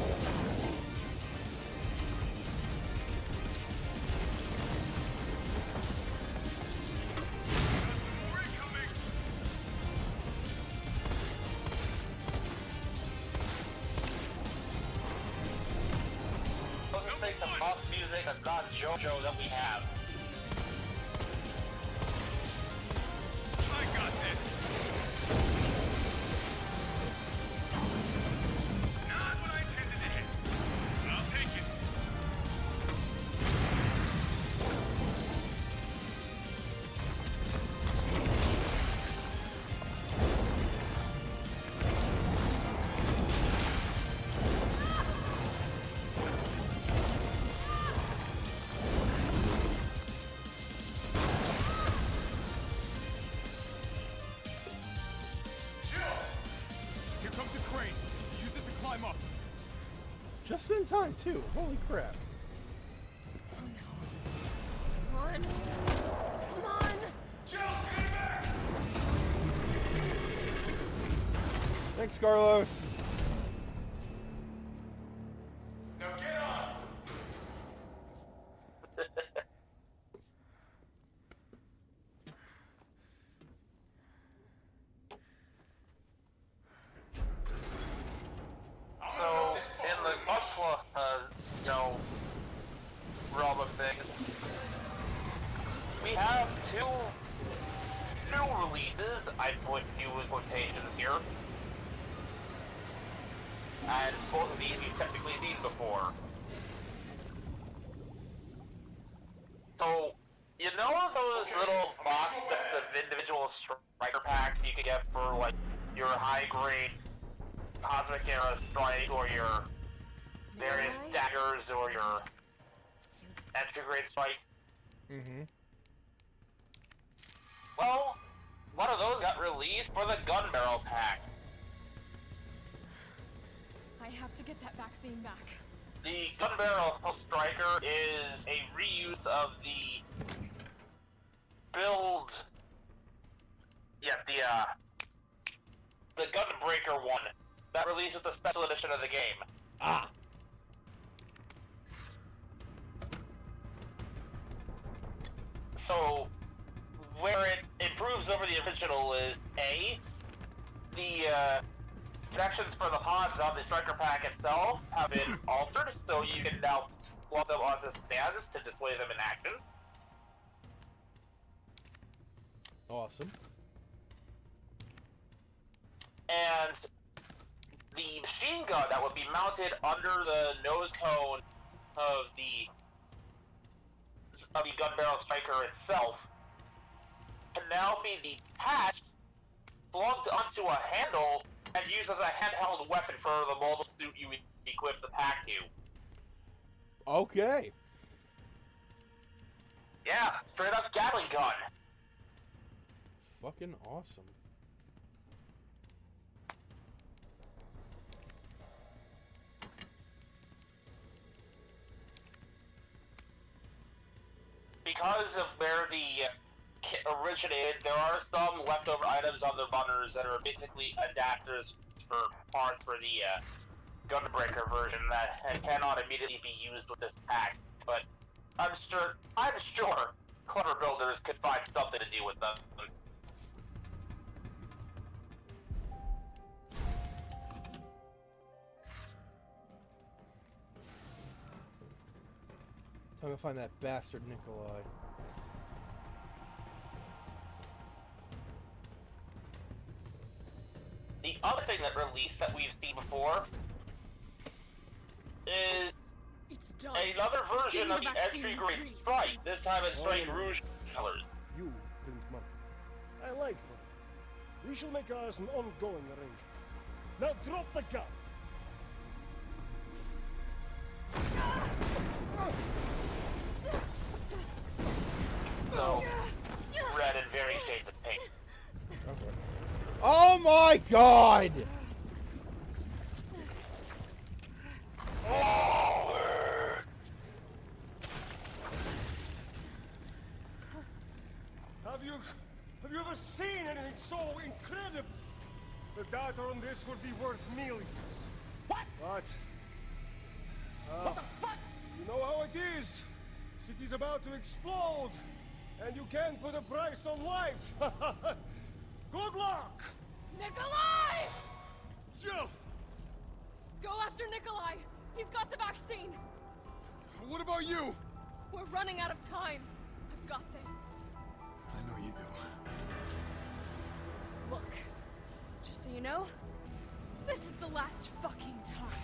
Speaker 2: Let's take the boss music that's not JoJo that we have.
Speaker 7: I got this. Not what I intended to hit. I'll take it. Here comes a crane. Use it to climb up.
Speaker 1: Just in time too. Holy crap.
Speaker 5: Come on. Come on.
Speaker 1: Thanks, Carlos.
Speaker 7: Now get on.
Speaker 2: So, in the Muslim, realm of things, we have two new releases. I put new in quotations here. And both of these you've technically seen before. So, you know those little box sets of individual striker packs you could get for, like, your high-grade Cosmic Era Strike, or your various daggers, or your entry-grade Strike?
Speaker 1: Mm-hmm.
Speaker 2: Well, one of those got released for the Gun Barrel pack.
Speaker 5: I have to get that vaccine back.
Speaker 2: The Gun Barrel Striker is a reuse of the build... Yeah, the Gunbreaker one that released with the special edition of the game.
Speaker 1: Ah.
Speaker 2: So, where it improves over the original is A, the connections for the pods on the striker pack itself have been altered, so you can now plug them onto stands to display them in action.
Speaker 1: Awesome.
Speaker 2: And the machine gun that would be mounted under the nose cone of the gun barrel striker itself can now be detached, plugged onto a handle, and used as a handheld weapon for the mobile suit you equip the pack to.
Speaker 1: Okay.
Speaker 2: Yeah, straight up Gatling gun.
Speaker 1: Fucking awesome.
Speaker 2: Because of where the kit originated, there are some leftover items on the runners that are basically adapters for parts for the Gunbreaker version that cannot immediately be used with this pack. But I'm sure clever builders could find something to do with them.
Speaker 1: Time to find that bastard Nikolai.
Speaker 2: The other thing that released that we've seen before is
Speaker 5: It's done.
Speaker 2: another version
Speaker 5: Give me
Speaker 2: of
Speaker 5: the
Speaker 2: the
Speaker 5: vaccine,
Speaker 2: entry-grade
Speaker 5: please.
Speaker 2: Sprite, this time in Strike Rouge colors.
Speaker 6: You, Pink Monk. I like her. We shall make ours an ongoing arrangement. Now drop the gun!
Speaker 2: So, red and various shades of pink.
Speaker 1: Okay. Oh my god!
Speaker 6: Have you ever seen anything so incredible? The data on this would be worth millions.
Speaker 8: What?
Speaker 6: But
Speaker 8: What the fuck?
Speaker 6: you know how it is. City's about to explode, and you can't put a price on life. Good luck!
Speaker 5: Nikolai!
Speaker 7: Jill!
Speaker 5: Go after Nikolai! He's got the vaccine!
Speaker 7: What about you?
Speaker 5: We're running out of time. I've got this.
Speaker 7: I know you do.
Speaker 5: Look, just so you know, this is the last fucking time.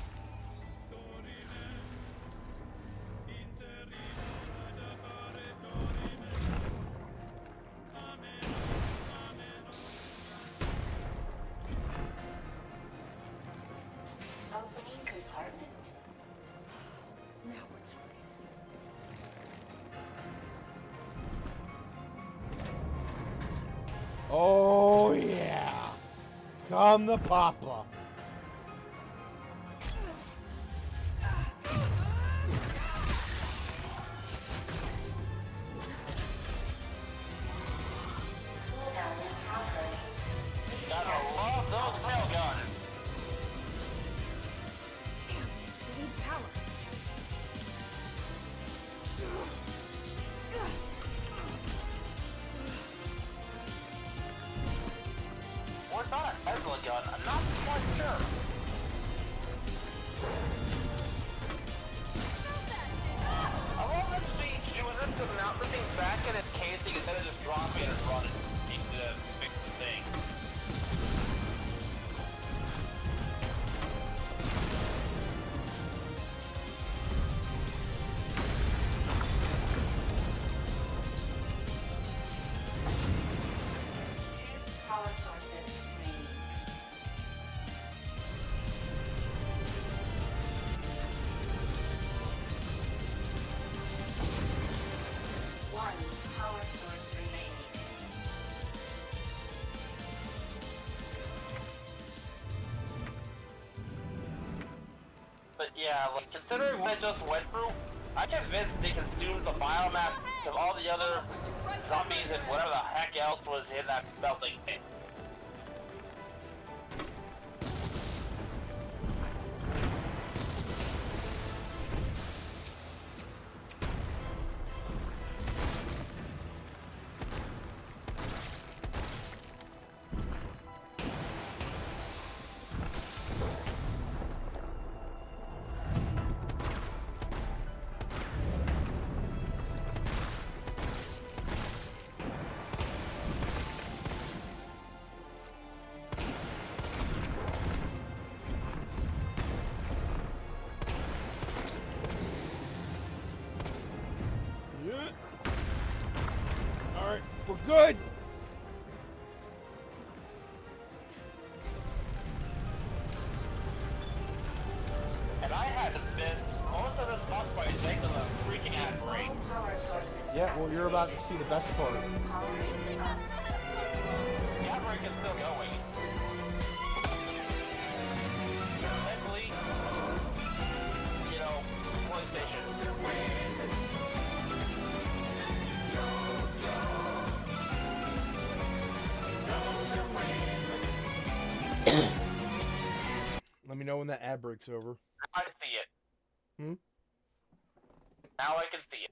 Speaker 3: Opening compartment.
Speaker 4: Now we're talking.
Speaker 1: Oh yeah. Come the papa.
Speaker 3: Cooldown in progress.
Speaker 2: Gotta love those railguns.
Speaker 4: Damn, we need power.
Speaker 2: Well, it's not a Tesla gun. I'm not quite sure. I love that she chooses to mount the thing back in its casing instead of just dropping it and running to fix the thing.
Speaker 3: Two power sources remaining. One power source remaining.
Speaker 2: But yeah, like considering what I just went through, I'm convinced they consumed the biomass of all the other zombies and whatever the heck else was in that melting thing.
Speaker 1: Yeah. All right, we're good.
Speaker 2: And I had missed most of this boss fight thanks to the freaking ad break.
Speaker 3: All power sources.
Speaker 1: Yeah, well, you're about to see the best part.
Speaker 3: Power remaining.
Speaker 2: The ad break is still going. Thankfully, you know, PlayStation.
Speaker 1: Let me know when that ad break's over.
Speaker 2: I can see it.
Speaker 1: Hmm?
Speaker 2: Now I can see it.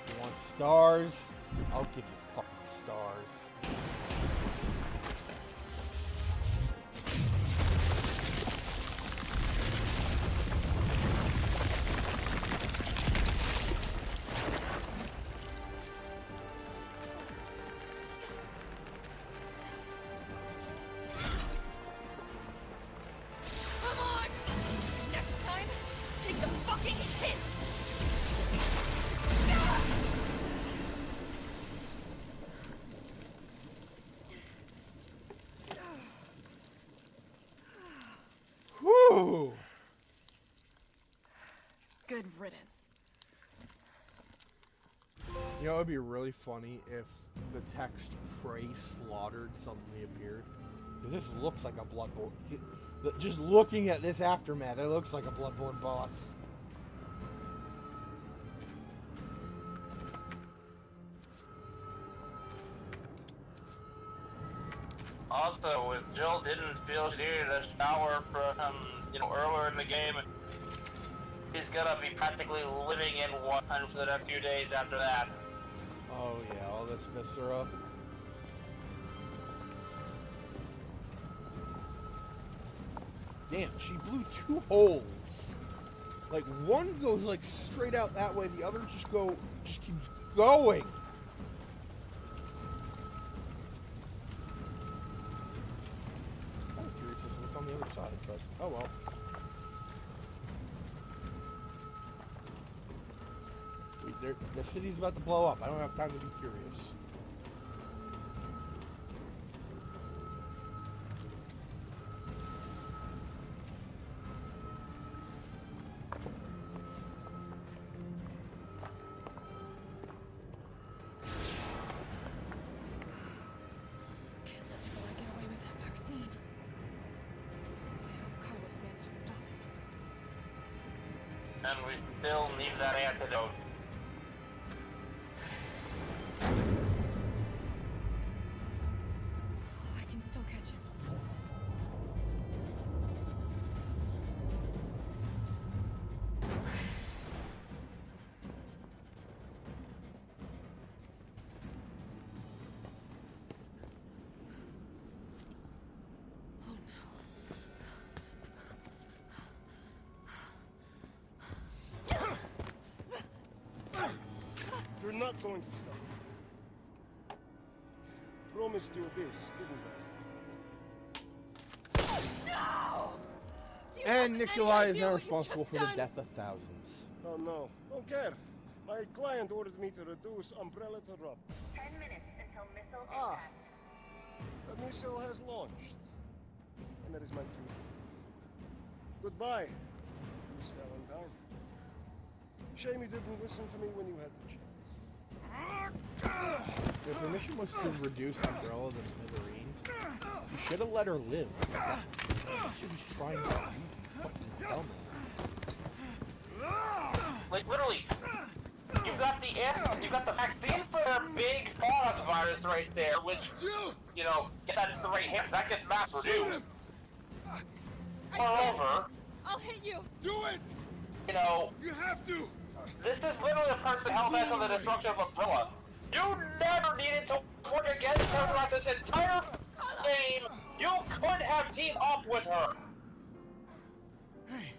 Speaker 1: You want stars? I'll give you fucking stars.
Speaker 5: Come on! Next time, take the fucking hit!
Speaker 1: Whew.
Speaker 4: Good riddance.
Speaker 1: You know, it would be really funny if the text "Prey slaughtered" suddenly appeared. Because this looks like a Bloodborne. Just looking at this aftermath, it looks like a Bloodborne boss.
Speaker 2: Also, if Jill didn't feel she needed a shower from, earlier in the game, he's gonna be practically living in one for the next few days after that.
Speaker 1: Oh yeah, all this viscera. Damn, she blew 2 holes. Like, one goes like straight out that way, the other just keeps going. I'm curious as to what's on the other side, but oh well. The city's about to blow up. I don't have time to be curious.
Speaker 4: Can't let Nikolai get away with that vaccine. I hope Carlos managed to stop it.
Speaker 2: And we still need that antidote.
Speaker 4: I can still catch him. Oh no.
Speaker 6: You're not going to stop. Promised you this, didn't I?
Speaker 5: No! Do you
Speaker 1: And
Speaker 5: have any
Speaker 1: Nikolai is
Speaker 5: idea
Speaker 1: now
Speaker 5: what you've
Speaker 1: responsible
Speaker 5: just
Speaker 1: for the
Speaker 5: done?
Speaker 1: death of thousands.
Speaker 6: Oh no, don't care. My client ordered me to reduce Umbrella to rub.
Speaker 9: 10 minutes until missile
Speaker 6: Ah.
Speaker 9: impact.
Speaker 6: The missile has launched. And that is my cue. Goodbye, Miss Valentine. Shame you didn't listen to me when you had the chance.
Speaker 1: If the mission was to reduce Umbrella to smithereens, you should have let her live. That's what she was trying to do, you fucking dumbass.
Speaker 2: Like, literally, you've got the vaccine for the big fallout virus right there, which, get that into the right hands. That gets mass produced. Moreover,
Speaker 5: I'll hit you.
Speaker 7: Do it! You have to!
Speaker 2: this is literally a person hell-bent on the destruction of Umbrella. You never needed to work against her throughout this entire game. You could have teamed up with her.
Speaker 7: Hey,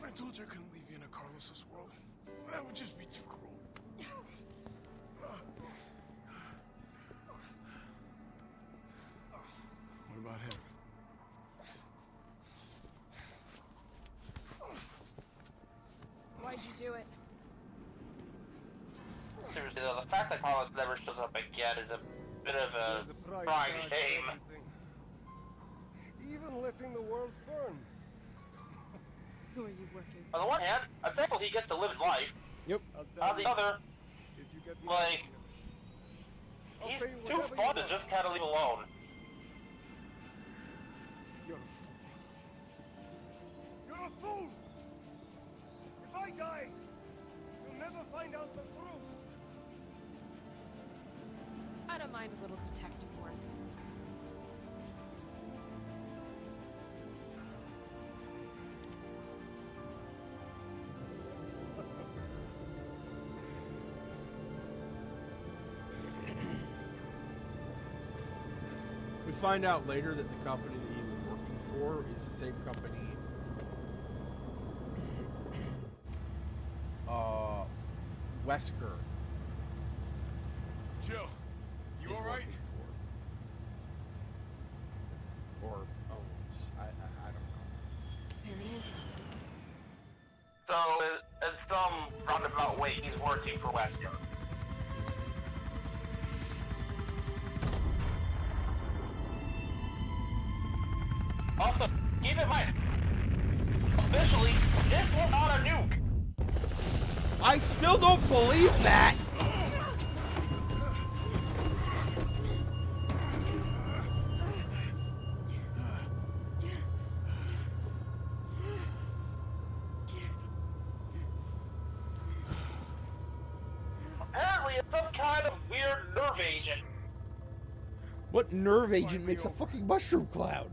Speaker 7: I told you I couldn't leave you in a Carlos's world. That would just be too cruel. What about him?
Speaker 5: Why'd you do it?
Speaker 2: Seriously though, the fact that Carlos never shows up again is a bit of a
Speaker 6: There's a price
Speaker 2: crying
Speaker 6: tag for
Speaker 2: shame.
Speaker 6: everything. Even letting the world burn.
Speaker 5: Who are you working
Speaker 2: On the one hand, I'm thankful he gets to live his life.
Speaker 1: Yep.
Speaker 6: I'll
Speaker 2: On the
Speaker 6: tell
Speaker 2: other,
Speaker 6: you, if you get me
Speaker 2: like,
Speaker 6: I'll
Speaker 2: he's
Speaker 6: pay you
Speaker 2: too
Speaker 6: whatever you
Speaker 2: fun to
Speaker 6: want.
Speaker 2: just kind of leave alone.
Speaker 6: You're a fool. You're a fool! If I die, you'll never find out the truth.
Speaker 5: I don't mind a little detective work.
Speaker 1: We find out later that the company that he was working for is the same company Wesker
Speaker 7: Jill, you
Speaker 1: is
Speaker 7: alright?
Speaker 1: working for. Or owns. I don't know.
Speaker 4: There he is.
Speaker 2: So, in some roundabout way, he's working for Wesker. Also, keep in mind, officially, this was not a nuke.
Speaker 1: I still don't believe that!
Speaker 2: Apparently, it's some kind of weird nerve agent.
Speaker 1: What nerve agent makes a fucking mushroom cloud?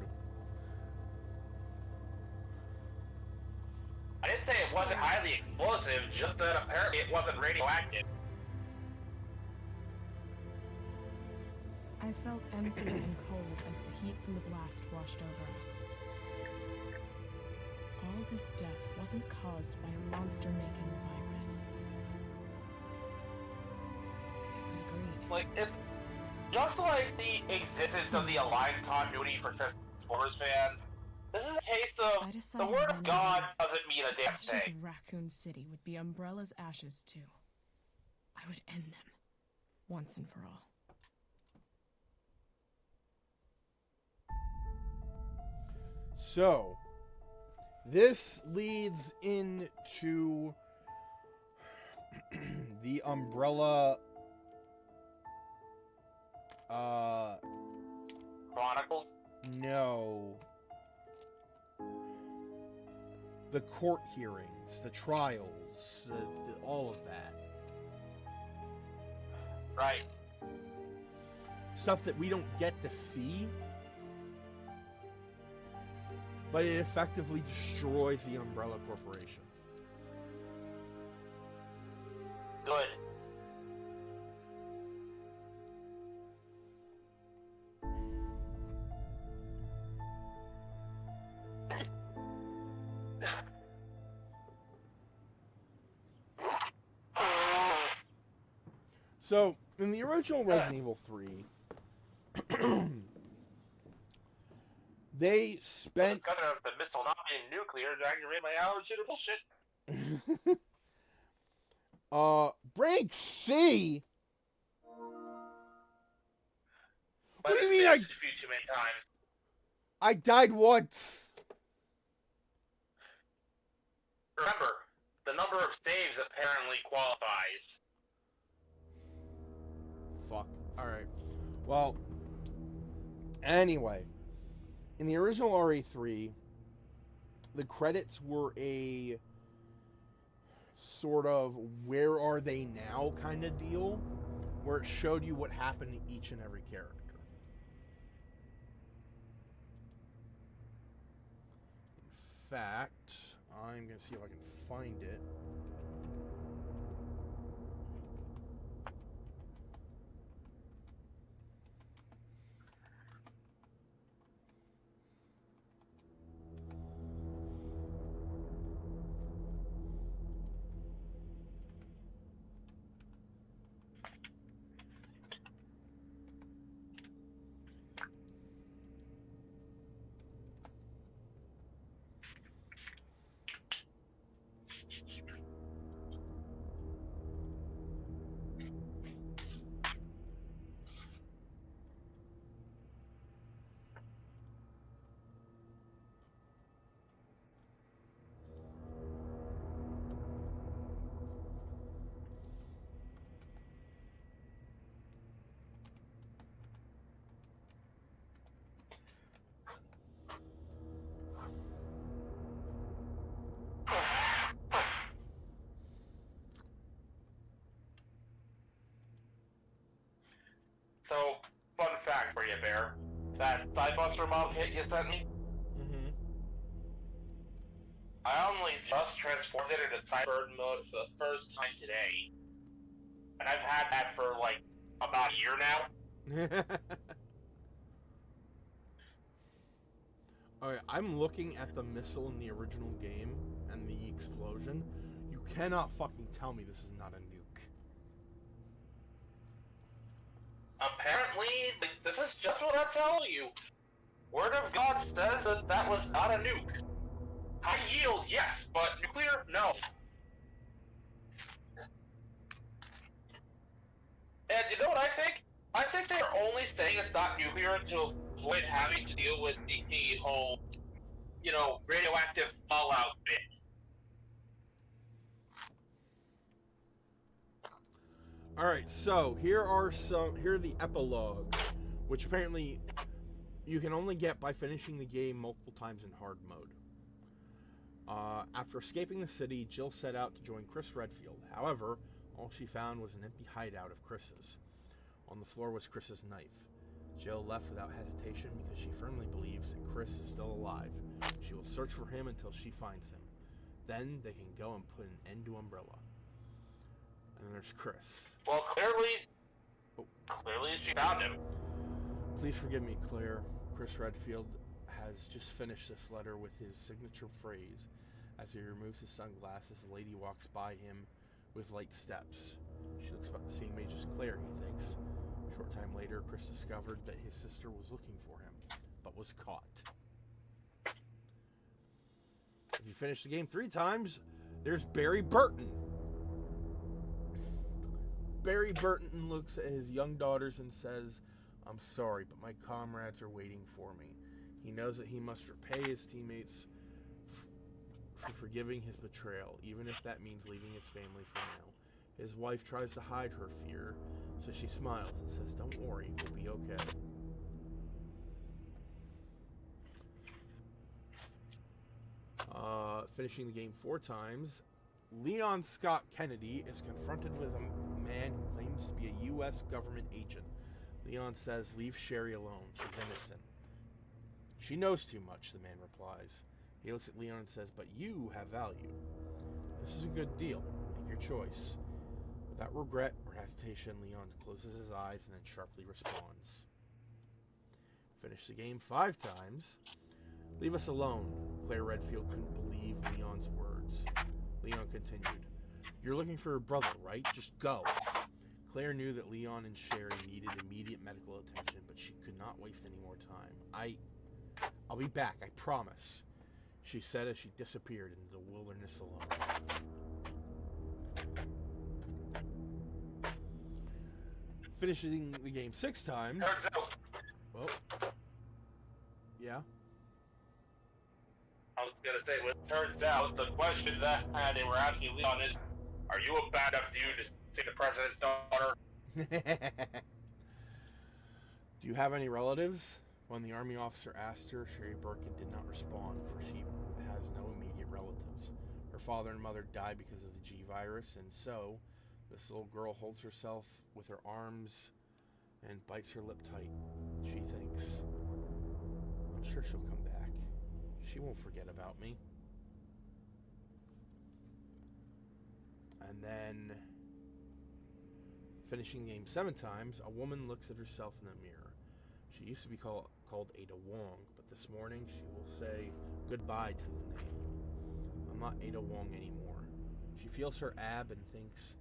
Speaker 2: I didn't say it wasn't highly explosive, just that apparently it wasn't radioactive.
Speaker 4: I felt empty and cold as the heat from the blast washed over us. All this death wasn't caused by a monster-making virus. It was greed.
Speaker 2: Like, it's just like the existence of the aligned continuity for Transformers fans. This is a case of
Speaker 4: I
Speaker 2: the
Speaker 4: decided
Speaker 2: word
Speaker 4: then
Speaker 2: of
Speaker 4: and
Speaker 2: God
Speaker 4: there,
Speaker 2: doesn't mean a
Speaker 4: the
Speaker 2: damn
Speaker 4: ashes
Speaker 2: thing.
Speaker 4: of Racoon City would be Umbrella's ashes too. I would end them, once and for all.
Speaker 1: So, this leads into the Umbrella
Speaker 2: Chronicles?
Speaker 1: no. The court hearings, the trials, all of that.
Speaker 2: Right.
Speaker 1: Stuff that we don't get to see, but it effectively destroys the Umbrella Corporation.
Speaker 2: Good.
Speaker 1: So, in the original Resident Evil 3, they spent...
Speaker 2: It's kind of the missile not being nuclear to aggravate my allergy to bullshit.
Speaker 1: Break C?
Speaker 2: But
Speaker 1: What do you mean
Speaker 2: a few too many times.
Speaker 1: I died once?
Speaker 2: Remember, the number of saves apparently qualifies.
Speaker 1: Fuck. Alright. Well, anyway, in the original RE3, the credits were a sort of where are they now kind of deal, where it showed you what happened to each and every character. In fact, I'm going to see if I can find it.
Speaker 2: So, fun fact for you, Bear. That Sidebuster mob kit you sent me, I only just transformed it into Cyber mode for the first time today. And I've had that for, like, about a year now.
Speaker 1: Alright, I'm looking at the missile in the original game and the explosion. You cannot fucking tell me this is not a nuke.
Speaker 2: Apparently, this is just what I'm telling you. Word of God says that that was not a nuke. High yield, yes, but nuclear, no. And you know what I think? I think they're only saying it's not nuclear to avoid having to deal with the whole, you know, radioactive fallout bit.
Speaker 1: Alright, so here are the epilogues, which apparently you can only get by finishing the game multiple times in hard mode. After escaping the city, Jill set out to join Chris Redfield. However, all she found was an empty hideout of Chris's. On the floor was Chris's knife. Jill left without hesitation because she firmly believes that Chris is still alive. She will search for him until she finds him. Then they can go and put an end to Umbrella. And then there's Chris.
Speaker 2: Well, clearly she found him.
Speaker 1: Please forgive me, Claire. Chris Redfield has just finished this letter with his signature phrase. After he removes his sunglasses, the lady walks by him with light steps. She looks about the same age as Claire, he thinks. A short time later, Chris discovered that his sister was looking for him, but was caught. If you finish the game 3 times, there's Barry Burton. Barry Burton looks at his young daughters and says, "I'm sorry, but my comrades are waiting for me." He knows that he must repay his teammates for forgiving his betrayal, even if that means leaving his family for now. His wife tries to hide her fear, so she smiles and says, "Don't worry, we'll be okay." Finishing the game 4 times, Leon Scott Kennedy is confronted with a man who claims to be a U.S. government agent. Leon says, "Leave Sherry alone. She's innocent." "She knows too much," the man replies. He looks at Leon and says, "But you have value. This is a good deal. Make your choice." Without regret or hesitation, Leon closes his eyes and then sharply responds. Finish the game 5 times. "Leave us alone." Claire Redfield couldn't believe Leon's words. Leon continued, "You're looking for your brother, right? Just go." Claire knew that Leon and Sherry needed immediate medical attention, but she could not waste any more time. I'll be back, I promise," she said as she disappeared into the wilderness alone. Finishing the game 6 times.
Speaker 2: Turns out,
Speaker 1: Well, yeah.
Speaker 2: I was gonna say, well, it turns out the question that they were asking Leon is, are you a bad enough dude to see the president's daughter?
Speaker 1: "Do you have any relatives?" When the army officer asked her, Sherry Birkin did not respond, for she has no immediate relatives. Her father and mother died because of the G virus, and so this little girl holds herself with her arms and bites her lip tight. She thinks, "I'm sure she'll come back. She won't forget about me." And then, finishing game 7 times, a woman looks at herself in the mirror. She used to be called Ada Wong, but this morning she will say goodbye to the name. "I'm not Ada Wong anymore." She feels her ab and thinks,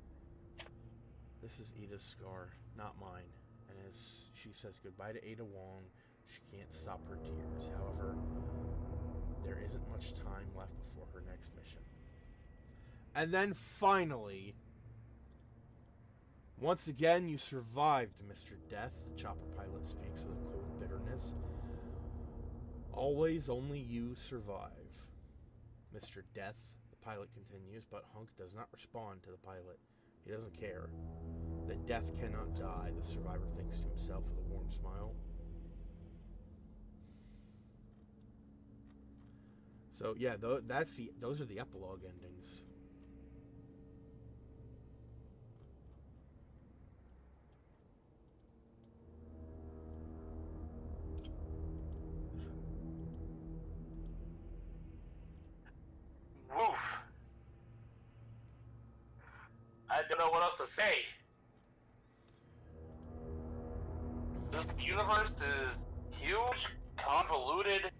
Speaker 1: "This is Ada's scar, not mine." And as she says goodbye to Ada Wong, she can't stop her tears. However, there isn't much time left before her next mission. And then finally, "Once again, you survived, Mr. Death," the chopper pilot speaks with a cold bitterness. "Always only you survive, Mr. Death," the pilot continues, but Hunk does not respond to the pilot. He doesn't care. That Death cannot die, the survivor thinks to himself with a warm smile. So yeah, those are the epilogue endings.
Speaker 2: Woof. I don't know what else to say. This universe is huge, convoluted,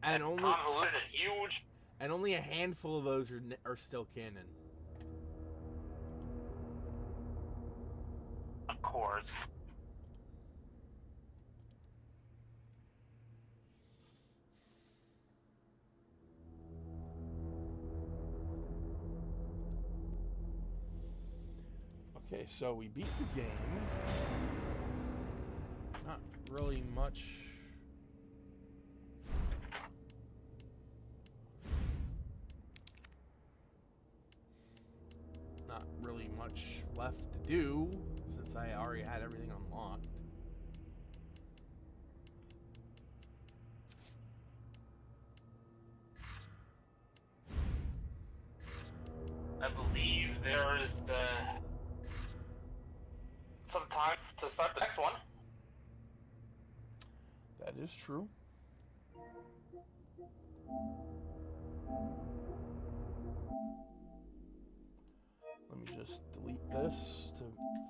Speaker 1: And only
Speaker 2: huge.
Speaker 1: And only a handful of those are still canon.
Speaker 2: Of course.
Speaker 1: Okay, so we beat the game. Not really much. Not really much left to do since I already had everything unlocked.
Speaker 2: I believe there's some time to start the next one.
Speaker 1: That is true. Let me just delete this to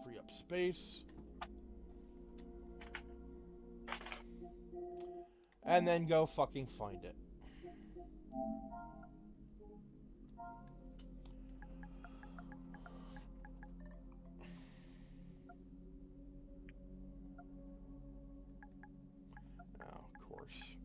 Speaker 1: free up space. And then go fucking find it. Oh, of course.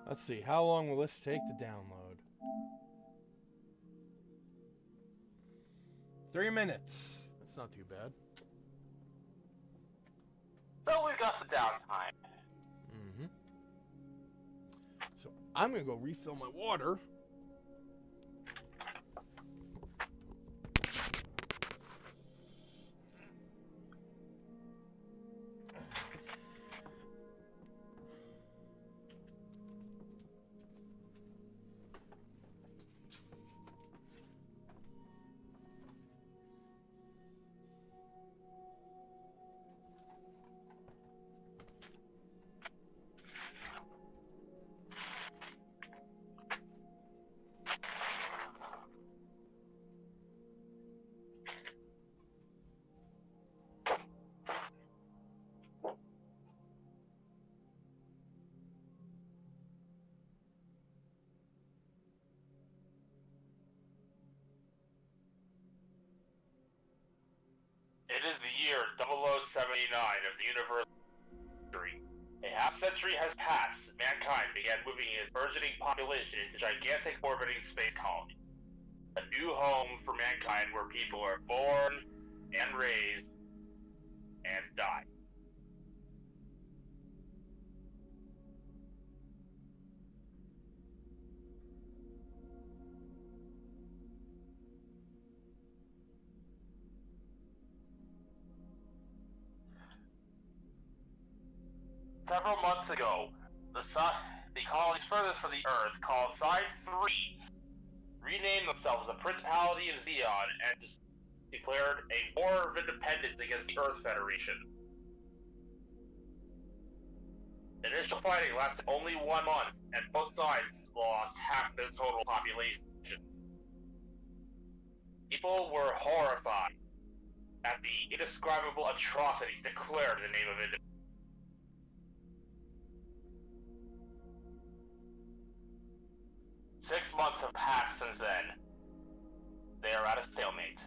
Speaker 1: Let's see, how long will this take to download? 3 minutes. That's not too bad.
Speaker 2: So we've got some downtime.
Speaker 1: Mm-hmm. So I'm gonna go refill my water.
Speaker 2: It is the year 0079 of the universe. A half-century has passed since mankind began moving its burgeoning population into gigantic orbiting space colonies. A new home for mankind where people are born and raised and die. Several months ago, the colonies furthest from the Earth, called Side 3, renamed themselves the Principality of Xeon and declared a war of independence against the Earth Federation. Initial fighting lasted only 1 month, and both sides lost half their total populations. People were horrified at the indescribable atrocities declared in the name of independence. Six months have passed since then. They are at a stalemate.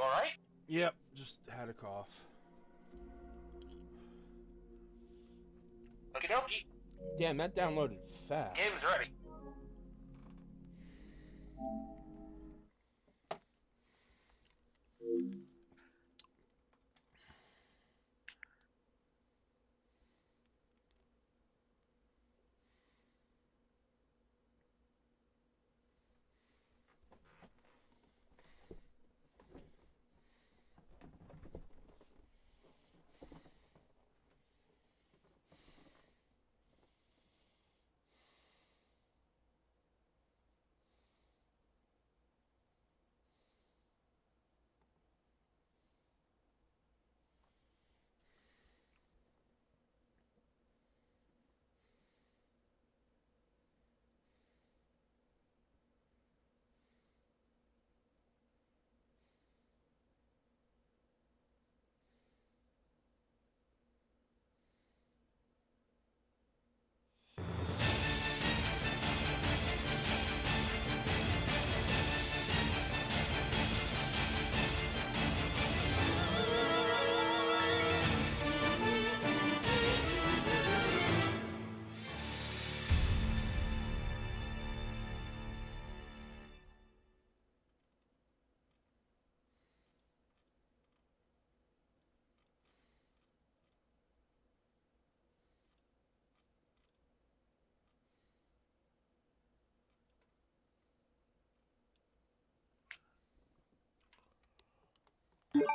Speaker 2: alright?
Speaker 1: Yep, just had a cough.
Speaker 2: Okie dokie.
Speaker 1: Damn, that downloaded fast.
Speaker 2: Game's ready.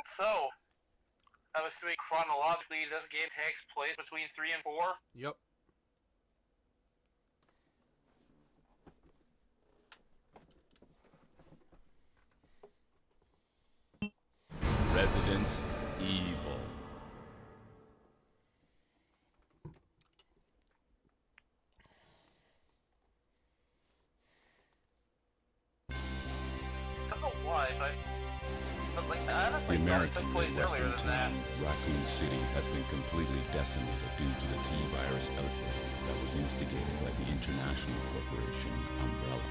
Speaker 2: So, I'm assuming chronologically this game takes place between 3 and 4?
Speaker 1: Yep.
Speaker 10: Resident Evil.
Speaker 2: I don't know why, but like,
Speaker 10: The
Speaker 2: honestly,
Speaker 10: American
Speaker 2: took place
Speaker 10: Midwestern
Speaker 2: earlier than that.
Speaker 10: town, Racoon City, has been completely decimated due to the T-virus outbreak that was instigated by the international corporation Umbrella.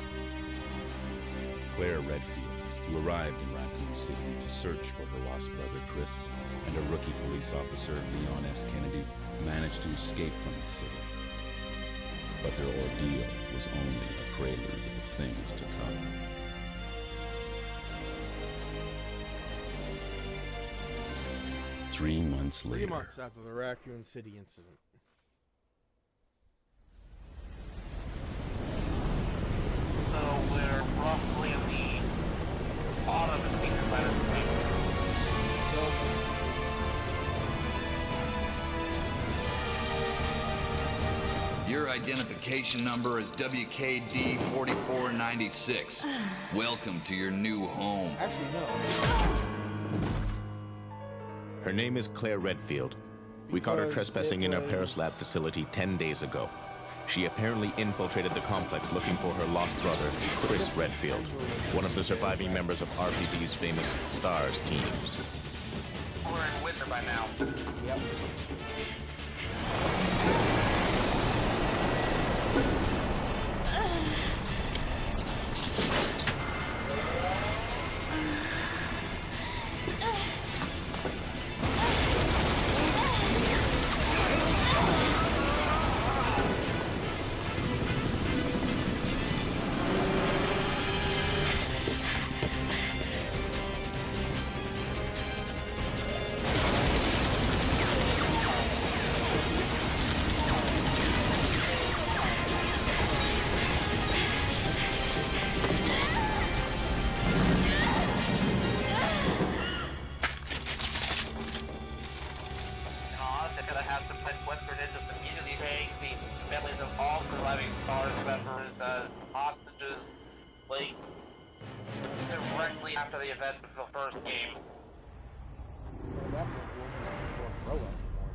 Speaker 10: Claire Redfield, who arrived in Racoon City to search for her lost brother Chris, and a rookie police officer, Leon S. Kennedy, managed to escape from the city. But their ordeal was only a prelude of things to come. Three months later.
Speaker 1: 3 months after the Raccoon City incident.
Speaker 2: So we're roughly in the autumn is decent by this point.
Speaker 11: Your identification number is WKD 4496. Welcome to your new home.
Speaker 1: Actually, no.
Speaker 12: Her name is Claire Redfield. We caught her
Speaker 1: Because
Speaker 12: trespassing in our
Speaker 1: it
Speaker 12: Paris lab facility 10 days ago. She apparently infiltrated the complex looking for her lost brother, Chris Redfield, one of the surviving members of RPD's famous STARS teams.
Speaker 2: We're in winter by now.
Speaker 1: Yep.
Speaker 2: Directly after the events of the first game.
Speaker 1: At that point, he wasn't looking for Umbrella anymore.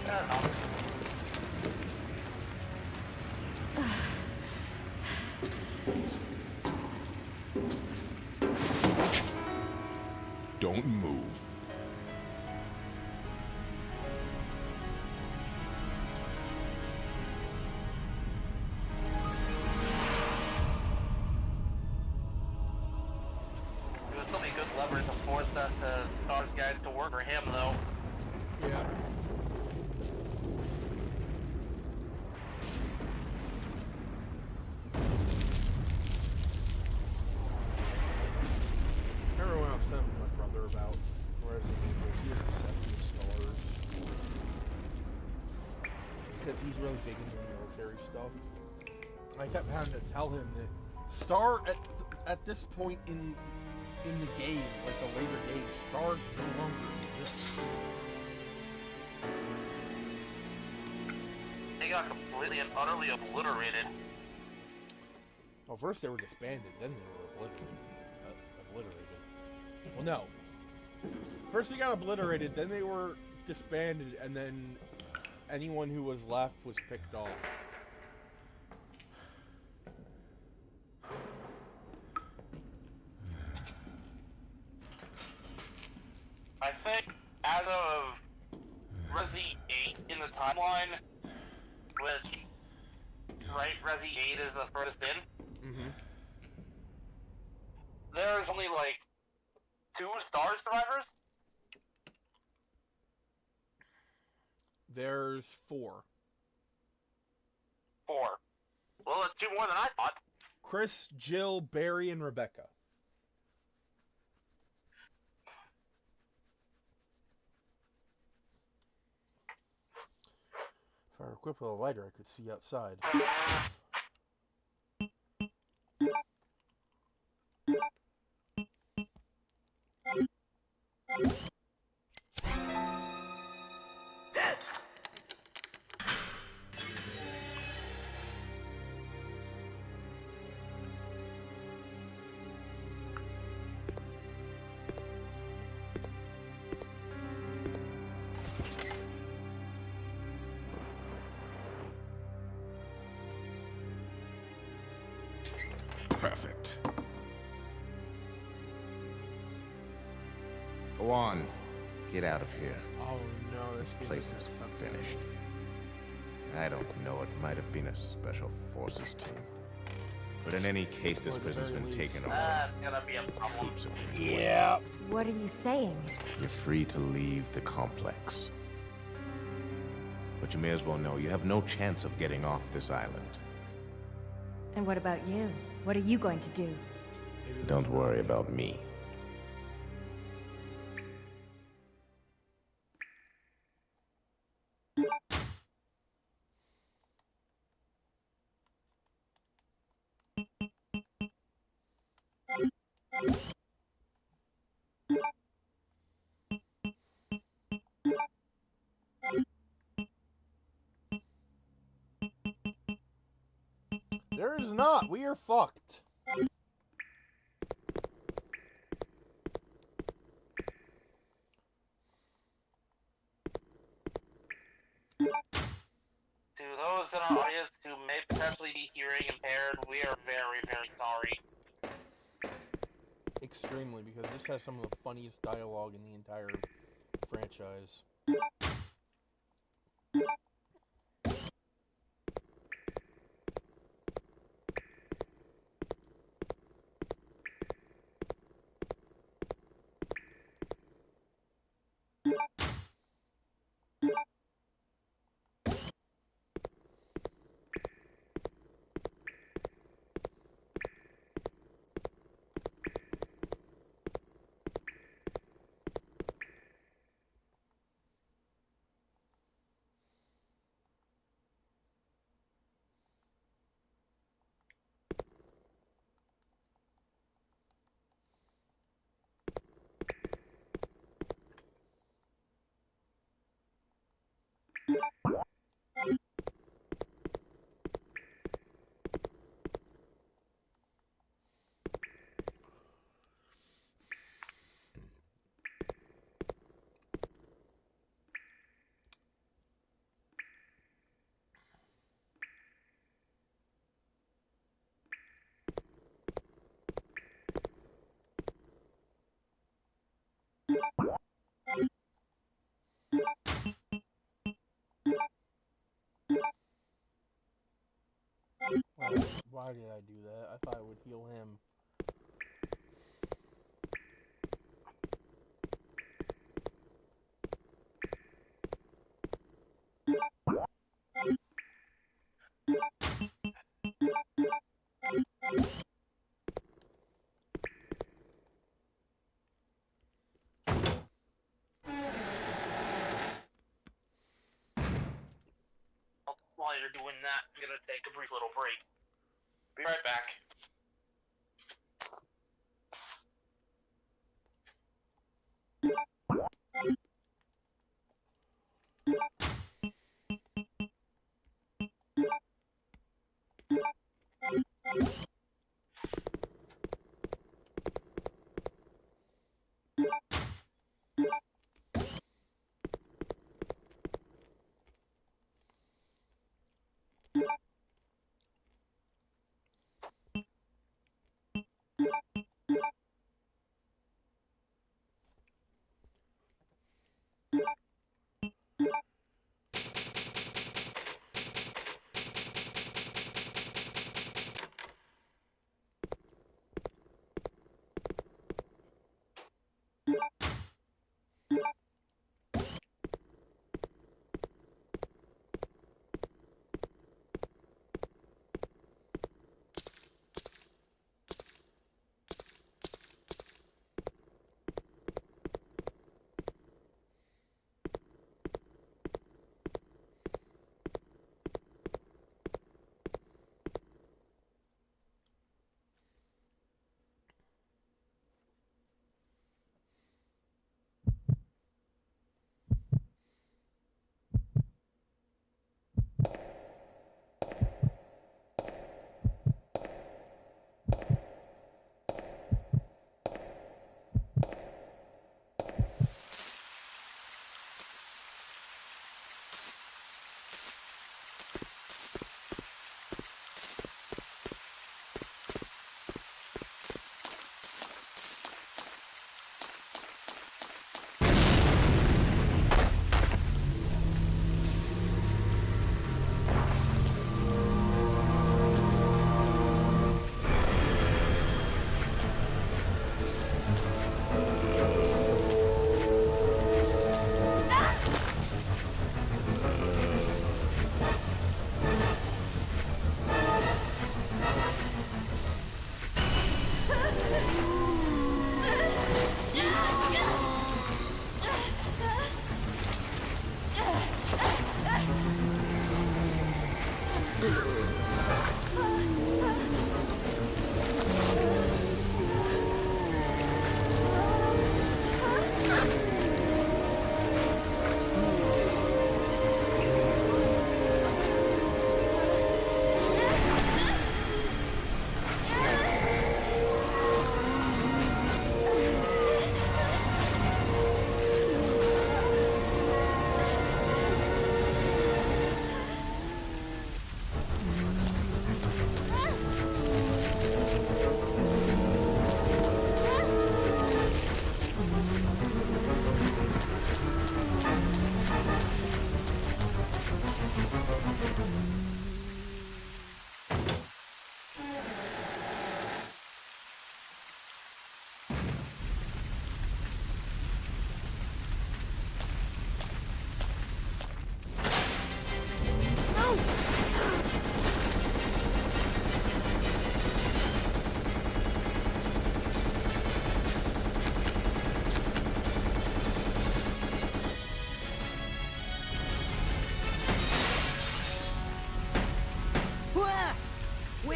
Speaker 2: Fair enough.
Speaker 10: Don't move.
Speaker 2: guys to work for him, though.
Speaker 1: Yeah. Everyone else telling my brother about Resident Evil. He was obsessed with stars. Because he's really big into military stuff. I kept having to tell him that Star at this point in the game, like the later games, stars no longer exist.
Speaker 2: They got completely and utterly obliterated.
Speaker 1: Well, first they were disbanded, then they were obliterated. Well, no. First they got obliterated, then they were disbanded, and then anyone who was left was picked off.
Speaker 2: I think as of Resi 8 in the timeline, which, right, Resi 8 is the furthest in, there's only like 2 star survivors?
Speaker 1: There's 4.
Speaker 2: 4. Well, that's 2 more than I thought.
Speaker 1: Chris, Jill, Barry, and Rebecca. If I were equipped with a lighter, I could see outside.
Speaker 12: Perfect. Go on. Get out of here.
Speaker 1: Oh no,
Speaker 12: This place is finished. I don't know, it might have been a special forces team. But in any case, this prison's been taken over.
Speaker 2: That's gonna be a problem.
Speaker 12: Troops are
Speaker 1: Yeah.
Speaker 13: What are you saying?
Speaker 12: You're free to leave the complex. But you may as well know you have no chance of getting off this island.
Speaker 13: And what about you? What are you going to do?
Speaker 12: Don't worry about me.
Speaker 1: There is not. We are fucked.
Speaker 2: To those in our audience who may potentially be hearing impaired, we are very, very sorry.
Speaker 1: Extremely, because this has some of the funniest dialogue in the entire franchise. Why did I do that? I thought I would heal him.
Speaker 2: While you're doing that, I'm gonna take a brief little break. Be right back.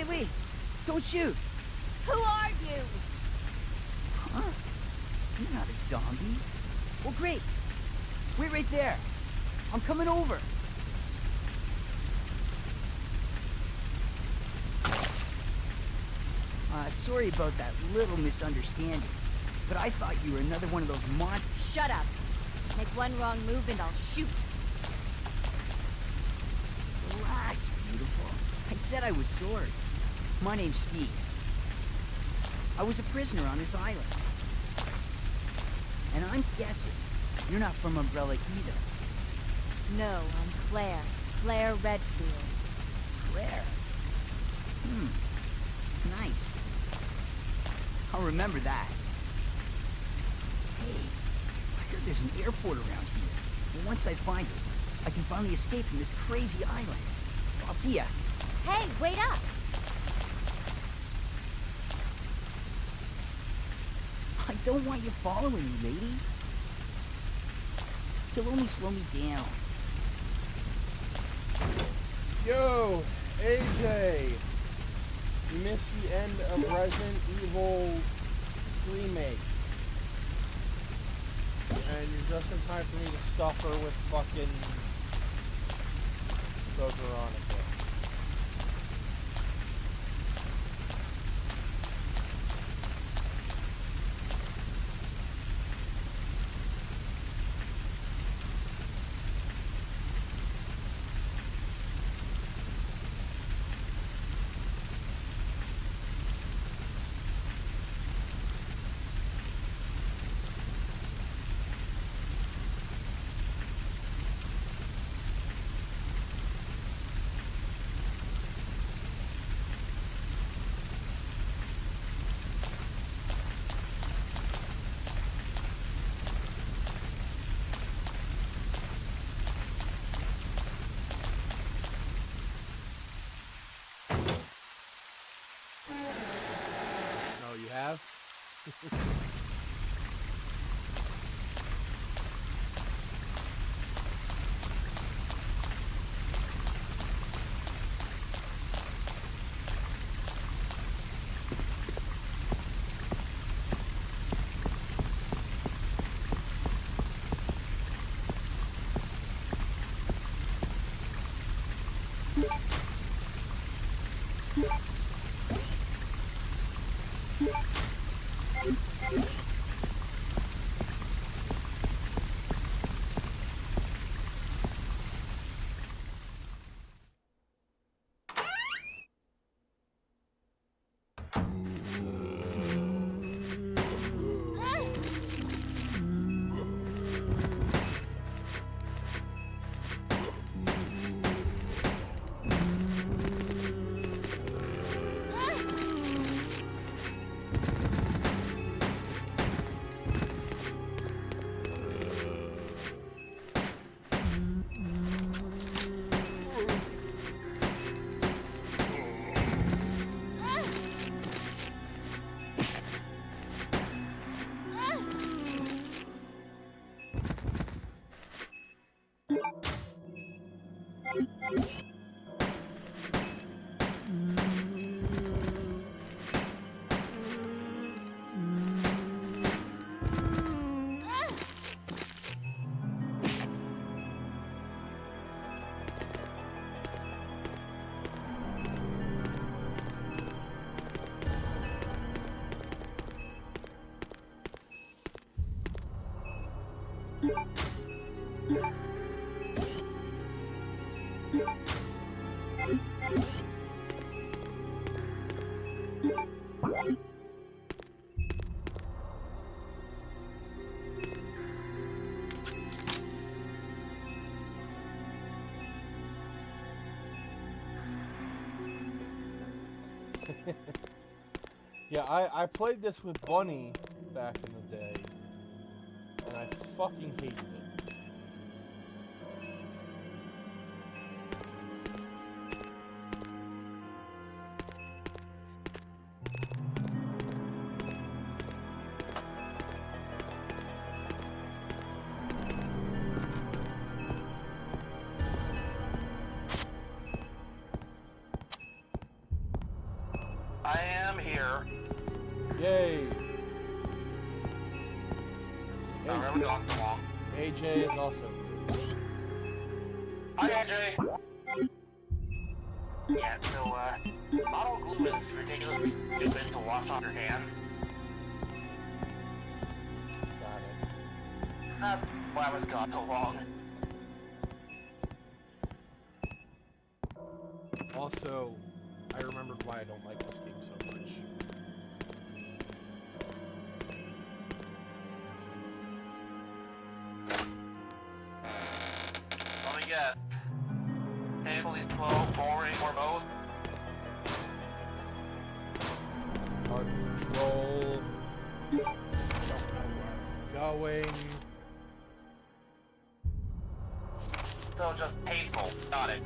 Speaker 14: Wait, don't shoot.
Speaker 15: Who are you?
Speaker 14: Huh? You're not a zombie. Well, great. Wait right there. I'm coming over. Sorry about that little misunderstanding, but I thought you were another one of those
Speaker 15: Shut up. Make one wrong move and I'll shoot.
Speaker 14: Relax, beautiful. I said I was sorry. My name's Steve. I was a prisoner on this island. And I'm guessing you're not from Umbrella either.
Speaker 15: No, I'm Claire. Claire Redfield.
Speaker 14: Claire? Nice. I'll remember that. Hey, I heard there's an airport around here. And once I find it, I can finally escape from this crazy island. I'll see ya.
Speaker 15: Hey, wait up!
Speaker 14: don't want you following me, lady. You'll only slow me down.
Speaker 1: Yo, AJ! You missed the end of Resident Evil Remake. And you're just in time for me to suffer with fucking Code Veronica. Have? Yeah, I played this with Bunny back in the day, and I fucking hated it.
Speaker 2: I am here.
Speaker 1: Yay!
Speaker 2: Sorry, I'm going so long.
Speaker 1: AJ is also here.
Speaker 2: Hi, AJ. Yeah, so, bottle glue is ridiculously stupid to wash on your hands.
Speaker 1: Got it.
Speaker 2: That's why I was gone so long.
Speaker 1: Also, I remembered why I don't like this game so much.
Speaker 2: Let me guess. Painfully slow, boring, or both?
Speaker 1: Hard to control. Don't know where I'm going.
Speaker 2: So just painful. Got it.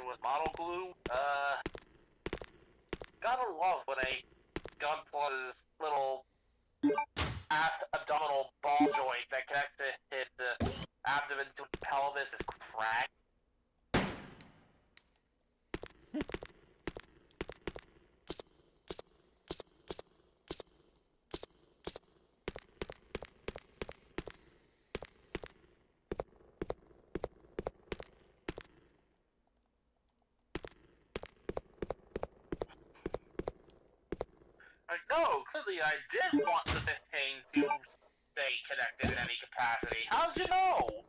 Speaker 2: with model glue. Gotta love when a gunplug's little abdominal ball joint that connects to its abdomen to its pelvis is cracked. No, clearly I did want the thing to stay connected in any capacity. How'd you know?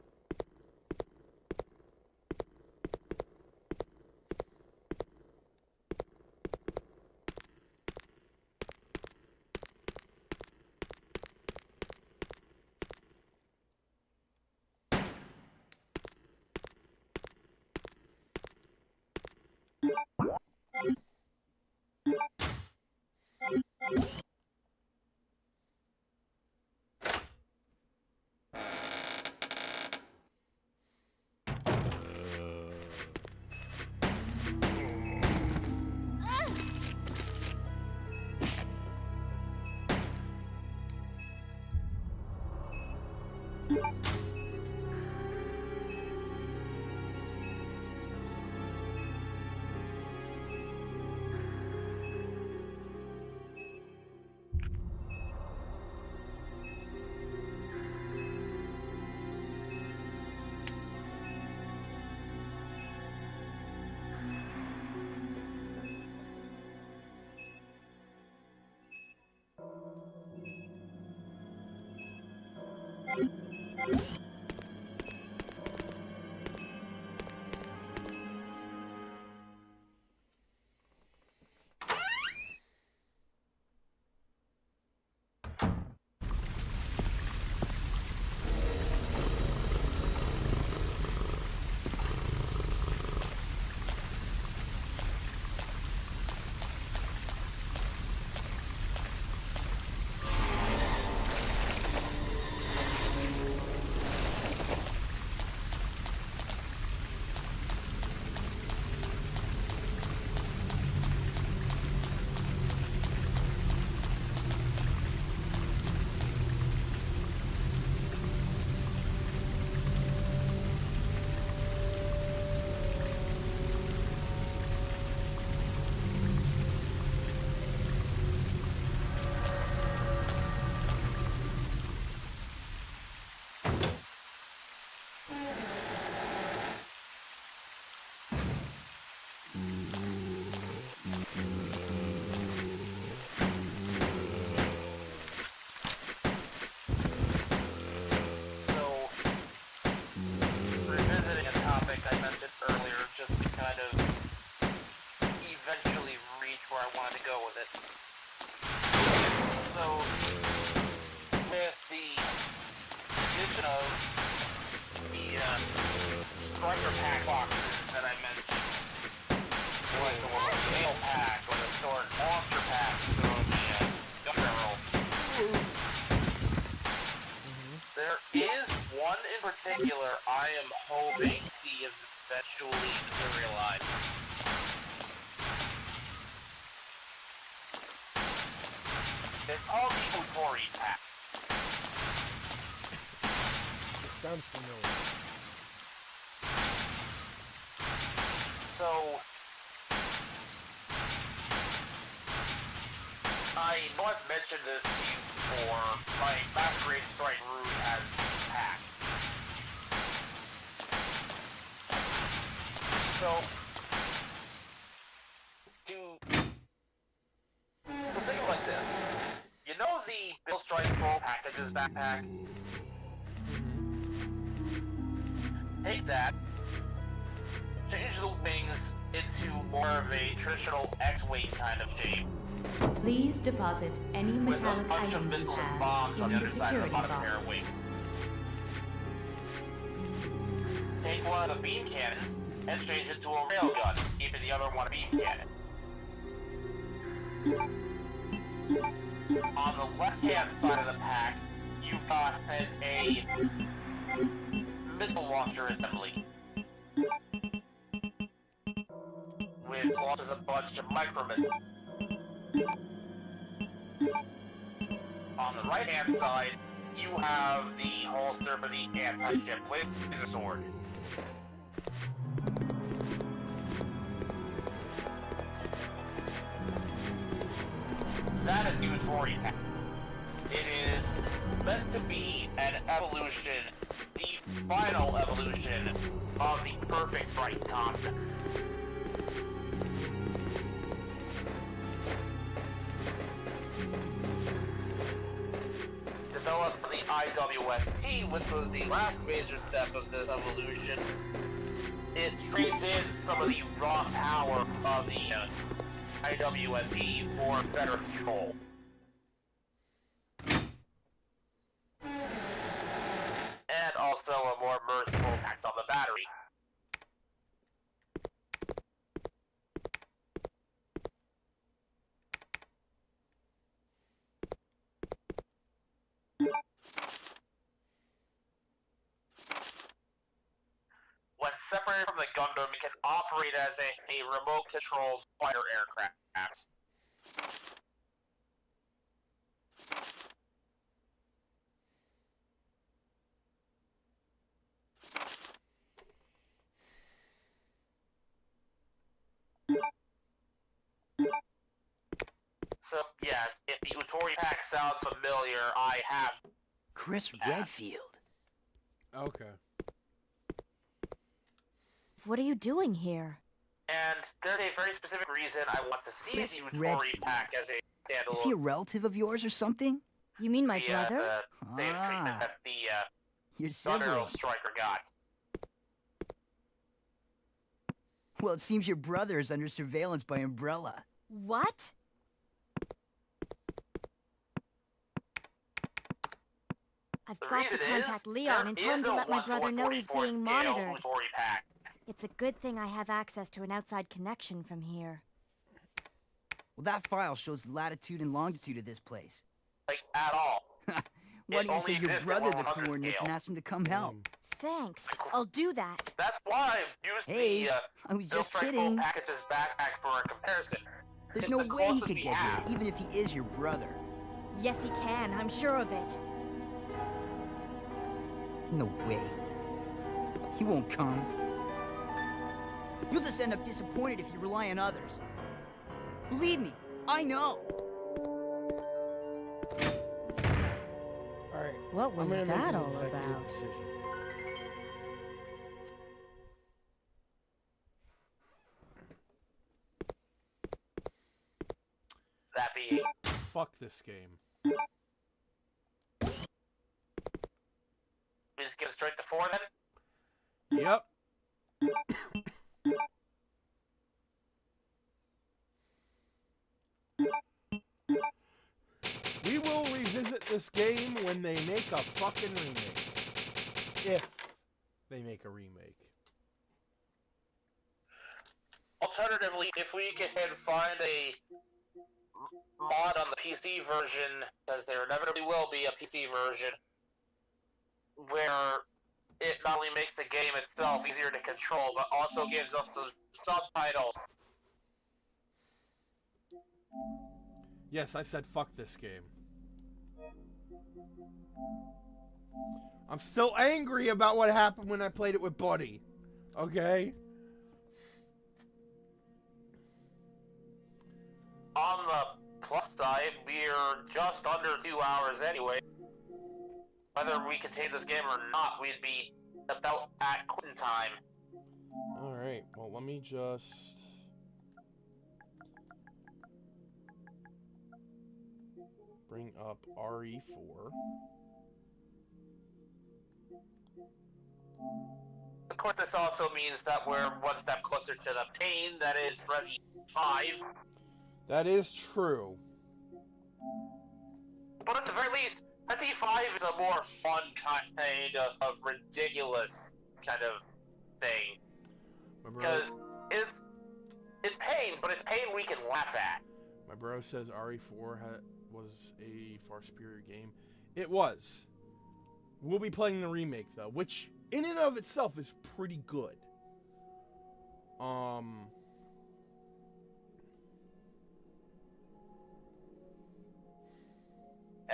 Speaker 2: Striker pack boxes that I mentioned. Like the tail pack or the sword monster pack or the gun barrel. There is one in particular I am hoping to see eventually materialize. It's called the Utori pack.
Speaker 1: It sounds familiar.
Speaker 2: So, I know I've mentioned this to you before, my Masquerade Strike Route has pack. So, to think of it like this, you know the Bill Strike Roll Packages backpack? Take that, change the wings into more of a traditional X-Wing kind of shape.
Speaker 13: Please deposit any metallic
Speaker 2: with a bunch of
Speaker 13: items you
Speaker 2: missiles and
Speaker 13: have
Speaker 2: bombs on
Speaker 13: in
Speaker 2: the
Speaker 13: the
Speaker 2: other side of the
Speaker 13: security
Speaker 2: bottom
Speaker 13: box.
Speaker 2: pair of wings. Take one of the beam cannons and change it to a railgun, keeping the other one a beam cannon. On the left-hand side of the pack, you've got a missile launcher assembly. which launches a bunch of micro missiles. On the right-hand side, you have the holster for the anti-ship laser sword. That is the Utori pack. It is meant to be an evolution, the final evolution of the perfect strike concept. Developed for the IWSP, which was the last major step of this evolution, it trades in some of the raw power of the IWSP for better control. And also a more merciful tax on the battery. When separated from the Gundam, it can operate as a remote-controlled fighter aircraft. So, yes, if the Utori pack sounds familiar, I have...
Speaker 14: Chris Redfield.
Speaker 1: Okay.
Speaker 15: What are you doing here?
Speaker 2: And there's a very specific reason I want to see
Speaker 14: Chris
Speaker 2: the Utori
Speaker 14: Redfield.
Speaker 2: pack as a standalone.
Speaker 14: Is he a relative of yours or something?
Speaker 15: You mean my
Speaker 2: via
Speaker 15: brother?
Speaker 2: the same treatment that the
Speaker 14: Your
Speaker 2: Gun Arrow
Speaker 14: siblings.
Speaker 2: Striker got.
Speaker 14: Well, it seems your brother is under surveillance by Umbrella.
Speaker 15: What? I've got to contact Leon and tell him to let my brother know he's being monitored. It's a good thing I have access to an outside connection from here.
Speaker 14: Well, that file shows the latitude and longitude of this place.
Speaker 2: Like, at all.
Speaker 14: Why don't you send your brother the coordinates and ask him to come help?
Speaker 15: Thanks. I'll do that.
Speaker 2: That's why I used
Speaker 14: Hey, I was just kidding.
Speaker 2: Package's backpack for a comparison.
Speaker 14: There's
Speaker 2: It's
Speaker 14: no
Speaker 2: the
Speaker 14: way he
Speaker 2: closest
Speaker 14: could
Speaker 2: we
Speaker 14: get
Speaker 2: have.
Speaker 14: here, even if he is your brother.
Speaker 15: Yes, he can. I'm sure of it.
Speaker 14: No way. He won't come. You'll just end up disappointed if you rely on others. Believe me, I know.
Speaker 1: Alright.
Speaker 15: What was that all about?
Speaker 1: Decision.
Speaker 2: That being...
Speaker 1: Fuck this game.
Speaker 2: We just get straight to 4 then?
Speaker 1: Yep. We will revisit this game when they make a fucking remake. If they make a remake.
Speaker 2: Alternatively, if we can find a mod on the PC version, because there inevitably will be a PC version, where it not only makes the game itself easier to control, but also gives us the subtitles.
Speaker 1: Yes, I said fuck this game. I'm still angry about what happened when I played it with Buddy. Okay?
Speaker 2: On the plus side, we're just under 2 hours anyway. Whether we contain this game or not, we'd be about at quitting time.
Speaker 1: Alright, well, let me just... bring up RE4.
Speaker 2: Of course, this also means that we're one step closer to the pain that is Resi 5.
Speaker 1: That is true.
Speaker 2: But at the very least, Resi 5 is a more fun kind of ridiculous kind of thing. Because it's pain, but it's pain we can laugh at.
Speaker 1: My bro says RE4 was a far superior game. It was. We'll be playing the remake, though, which in and of itself is pretty good.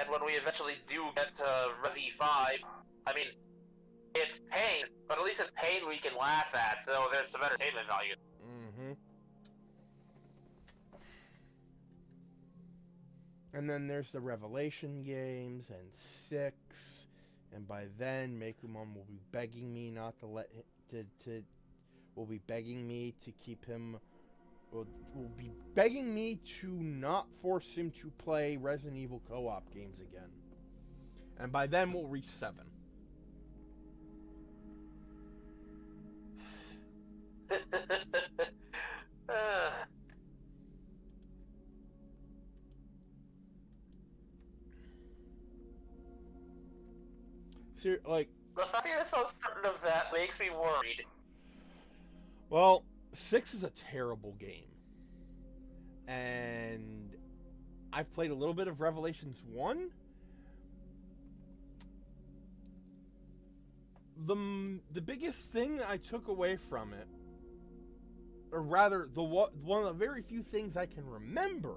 Speaker 2: and when we eventually do get to Resi 5, I mean, it's pain, but at least it's pain we can laugh at, so there's some entertainment value.
Speaker 1: Mm-hmm. And then there's the Revelation games and 6, and by then Mekumon will be begging me not to let him, will be begging me to keep him, will be begging me to not force him to play Resident Evil co-op games again. And by then we'll reach 7. Like,
Speaker 2: the fact that you're so certain of that makes me worried.
Speaker 1: Well, 6 is a terrible game. And I've played a little bit of Revelations 1. The biggest thing I took away from it, or rather, one of the very few things I can remember,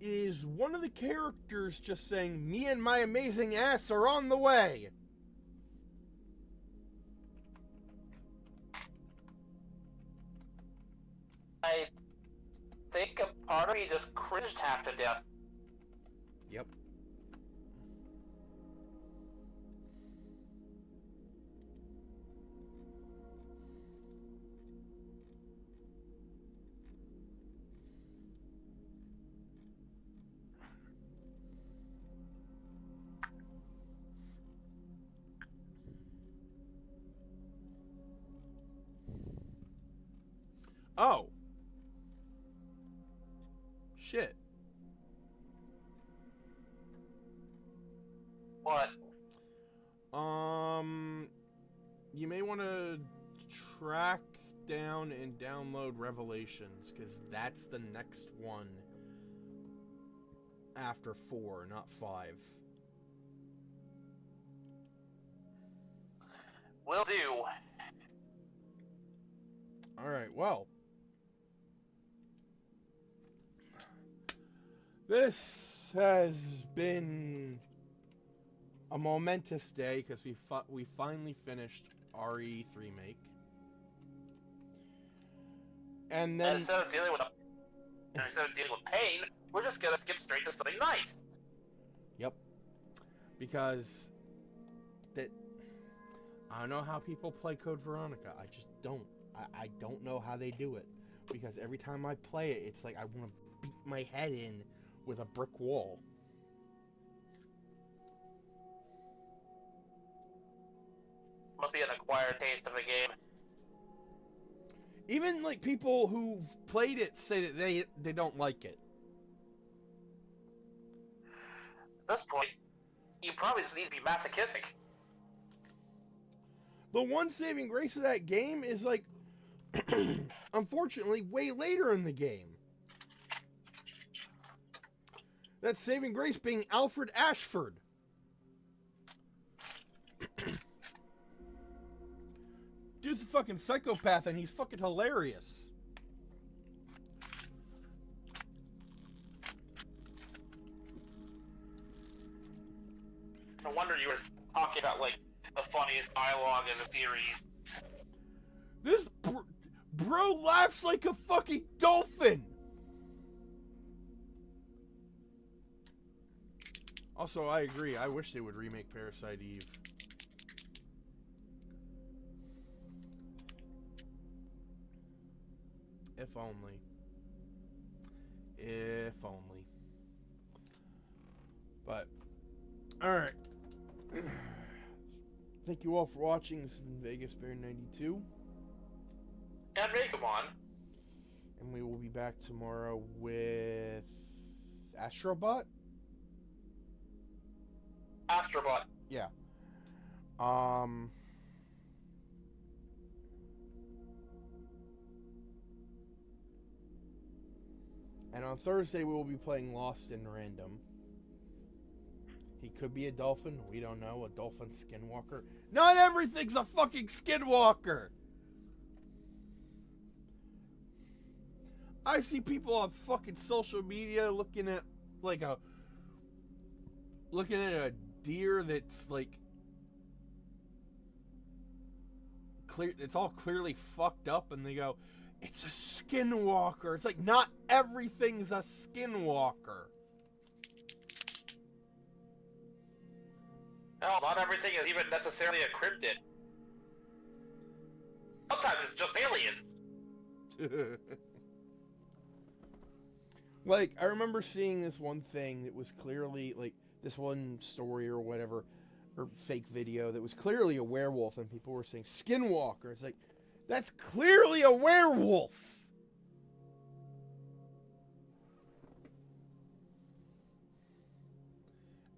Speaker 1: is one of the characters just saying, "Me and my amazing ass are on the way."
Speaker 2: I think a part of me just cringed half to death.
Speaker 1: Yep. Oh. Shit.
Speaker 2: What?
Speaker 1: You may want to track down and download Revelations, because that's the next one after 4, not 5.
Speaker 2: Will do.
Speaker 1: Alright, well. This has been a momentous day because we finally finished RE Remake, and then
Speaker 2: instead of dealing with pain, we're just gonna skip straight to something nice.
Speaker 1: Yep, because I don't know how people play Code Veronica. I just don't. I don't know how they do it, because every time I play it, it's like I want to beat my head in with a brick wall.
Speaker 2: Must be an acquired taste of the game.
Speaker 1: Even like people who've played it say that they don't like it.
Speaker 2: At this point, you probably just need to be masochistic.
Speaker 1: The one saving grace of that game is like, unfortunately, way later in the game. That saving grace being Alfred Ashford. Dude's a fucking psychopath and he's fucking hilarious.
Speaker 2: No wonder you were talking about, like, the funniest dialogue in the series.
Speaker 1: This bro laughs like a fucking dolphin. Also, I agree. I wish they would remake Parasite Eve. If only. If only. But, alright. Thank you all for watching. This has been Vegas Bear 92.
Speaker 2: And Racoon.
Speaker 1: And we will be back tomorrow with Astrobot?
Speaker 2: Astrobot.
Speaker 1: Yeah. And on Thursday, we will be playing Lost in Random. He could be a dolphin. We don't know. A dolphin skinwalker. Not everything's a fucking skinwalker! I see people on fucking social media looking at, like, a looking at a deer that's like clear, it's all clearly fucked up, and they go, it's a skinwalker. It's like, not everything's a skinwalker.
Speaker 2: Hell, not everything is even necessarily a cryptid. Sometimes it's just aliens.
Speaker 1: Like, I remember seeing this one thing that was clearly, like, this one story or whatever, or fake video that was clearly a werewolf, and people were saying, skinwalker. It's like, that's clearly a werewolf!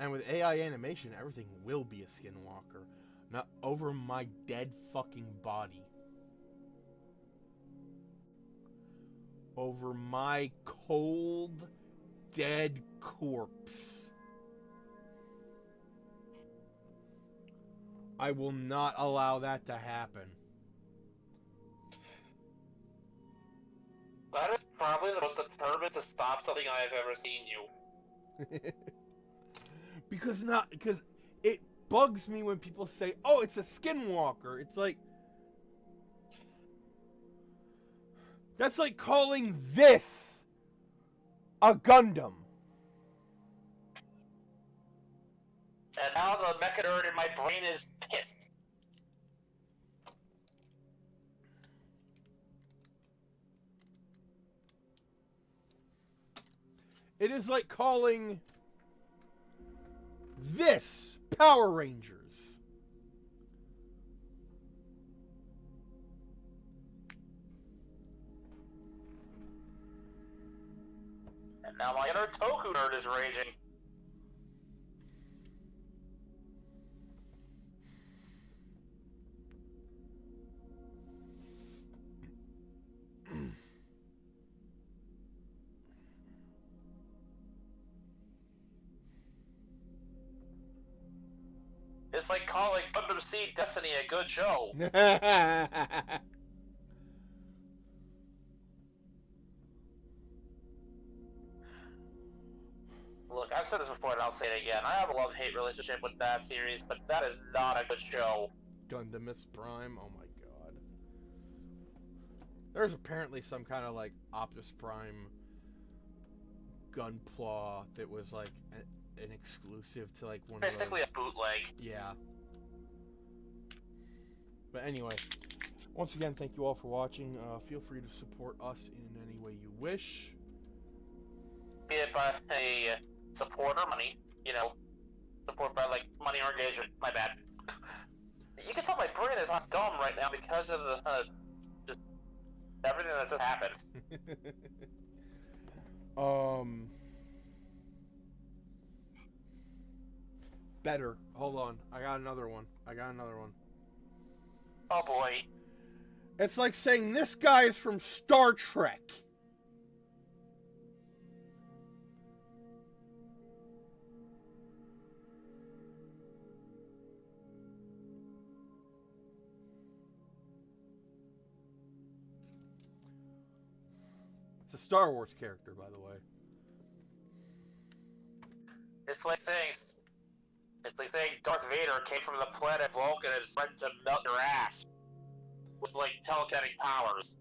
Speaker 1: And with AI animation, everything will be a skinwalker. Not over my dead fucking body. Over my cold, dead corpse. I will not allow that to happen.
Speaker 2: That is probably the most determined to stop something I have ever seen you.
Speaker 1: Because it bugs me when people say, oh, it's a skinwalker. It's like, that's like calling this a Gundam.
Speaker 2: And now the mecha nerd in my brain is pissed.
Speaker 1: It is like calling this Power Rangers.
Speaker 2: And now my inner Toku nerd is raging. It's like calling Gundam Seed Destiny a good show. Look, I've said this before and I'll say it again. I have a love-hate relationship with that series, but that is not a good show.
Speaker 1: Gundam Prime, oh my god. There's apparently some kind of like Optimus Prime Gunpla that was like an exclusive to like one
Speaker 2: Basically
Speaker 1: of those.
Speaker 2: a bootleg.
Speaker 1: Yeah. But anyway, once again, thank you all for watching. Feel free to support us in any way you wish.
Speaker 2: Be it by a support or money, you know, support by like money or engagement. My bad. You can tell my brain is not dumb right now because of the just everything that just happened.
Speaker 1: Better. Hold on. I got another one.
Speaker 2: Oh boy.
Speaker 1: It's like saying this guy is from Star Trek. It's a Star Wars character, by the way.
Speaker 2: It's like saying Darth Vader came from the planet Vulcan and threatened to melt your ass with like telekinetic powers.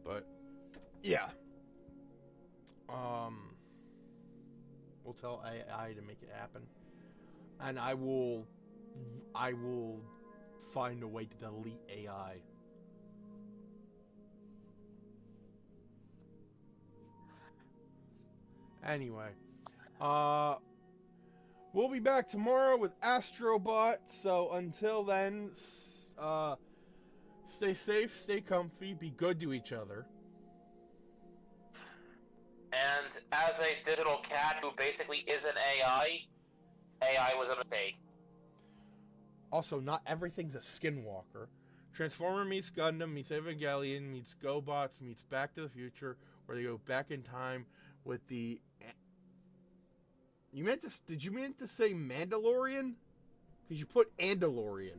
Speaker 1: But yeah. We'll tell AI to make it happen. And I will find a way to delete AI. Anyway, we'll be back tomorrow with Astrobot, so until then, stay safe, stay comfy, be good to each other.
Speaker 2: And as a digital cat who basically isn't AI was a mistake.
Speaker 1: Also, not everything's a skinwalker. Transformer meets Gundam, meets Evangelion, meets GoBots, meets Back to the Future, where they go back in time with the... Did you mean to say Mandalorian? Because you put Andalorian.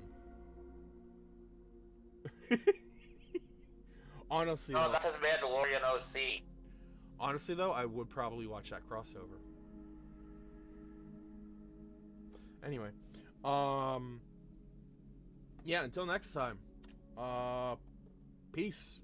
Speaker 1: Honestly,
Speaker 2: No,
Speaker 1: though,
Speaker 2: that's his Mandalorian OC.
Speaker 1: honestly though, I would probably watch that crossover. Anyway, yeah, until next time. Peace.